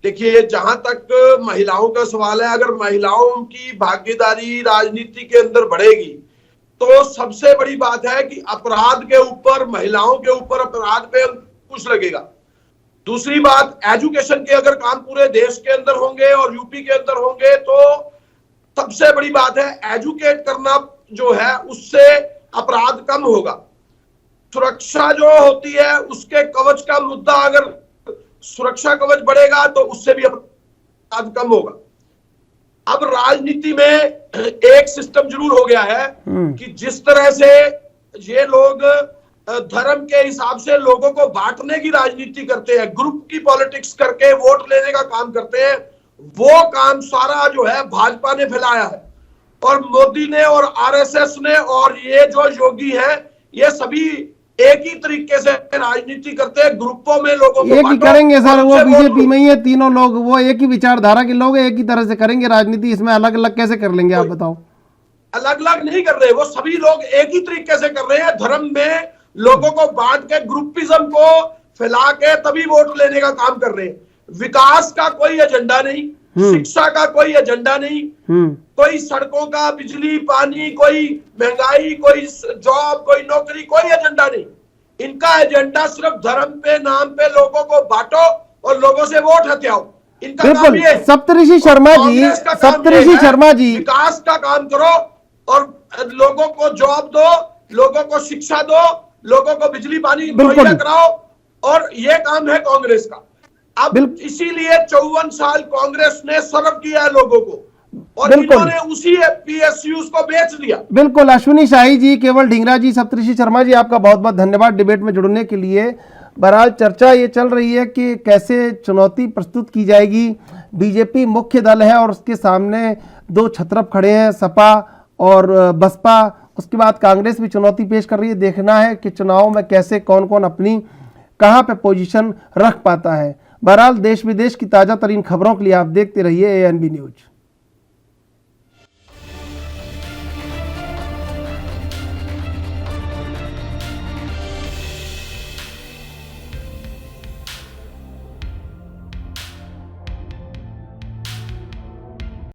देखिए, जहां तक महिलाओं का सवाल है, अगर महिलाओं की भागीदारी राजनीति के अंदर बढ़ेगी तो सबसे बड़ी बात है कि अपराध के ऊपर, महिलाओं के ऊपर अपराध पे अंकुश लगेगा। दूसरी बात, एजुकेशन के अगर काम पूरे देश के अंदर होंगे और यूपी के अंदर होंगे तो सबसे बड़ी बात है एजुकेट करना जो है, उससे अपराध कम होगा। सुरक्षा जो होती है उसके कवच का मुद्दा, अगर सुरक्षा कवच बढ़ेगा तो उससे भी अपराध कम होगा। अब राजनीति में एक सिस्टम जरूर हो गया है कि जिस तरह से ये लोग धर्म के हिसाब से लोगों को बांटने की राजनीति करते हैं, ग्रुप की पॉलिटिक्स करके वोट लेने का काम करते हैं, वो काम सारा जो है भाजपा ने फैलाया है। और मोदी ने और आरएसएस ने और ये जो योगी हैं, ये सभी एक ही तरीके से राजनीति करते हैं, ग्रुपों में लोगों को एक ही करेंगे सर, वो बीजेपी में ही है तीनों लोग, वो एक ही विचारधारा के लोग, एक ही तरह से करेंगे राजनीति। इसमें अलग अलग कैसे कर लेंगे, आप बताओ? अलग अलग नहीं कर रहे, वो सभी लोग एक ही तरीके से कर रहे हैं। धर्म में लोगों को बांट के, ग्रुपिज्म को फैला के तभी वोट लेने का काम कर रहे हैं। विकास का कोई एजेंडा नहीं, शिक्षा का कोई एजेंडा नहीं, कोई सड़कों का, बिजली, पानी, कोई महंगाई, कोई जॉब, कोई नौकरी, कोई एजेंडा नहीं। इनका एजेंडा सिर्फ धर्म पे, नाम पे लोगों को बांटो और लोगों से वोट हथियाओ। इनका काम ये है। सप्तऋषि शर्मा जी, विकास का काम करो और लोगों को जॉब दो, लोगों को शिक्षा दो, लोगों को बिजली पानी मुहैया कराओ, और ये काम है कांग्रेस का। अब इसीलिए 54 साल कांग्रेस ने सर्व किया है लोगों को, और इन्होंने उसी पीएसयूज को बेच दिया। बिल्कुल। अश्विनी शाही जी, केवल ढींगरा जी, सप्तऋषि शर्मा जी, आपका बहुत बहुत धन्यवाद डिबेट में जुड़ने के लिए। बहरहाल चर्चा ये चल रही है कि कैसे चुनौती प्रस्तुत की जाएगी। बीजेपी मुख्य दल है और उसके सामने 2 छत्रप खड़े हैं, सपा और बसपा। उसके बाद कांग्रेस भी चुनौती पेश कर रही है। देखना है कि चुनाव में कैसे कौन कौन अपनी कहां पे पोजीशन रख पाता है। बहरहाल देश विदेश की ताज़ा तरीन खबरों के लिए आप देखते रहिए ANB न्यूज।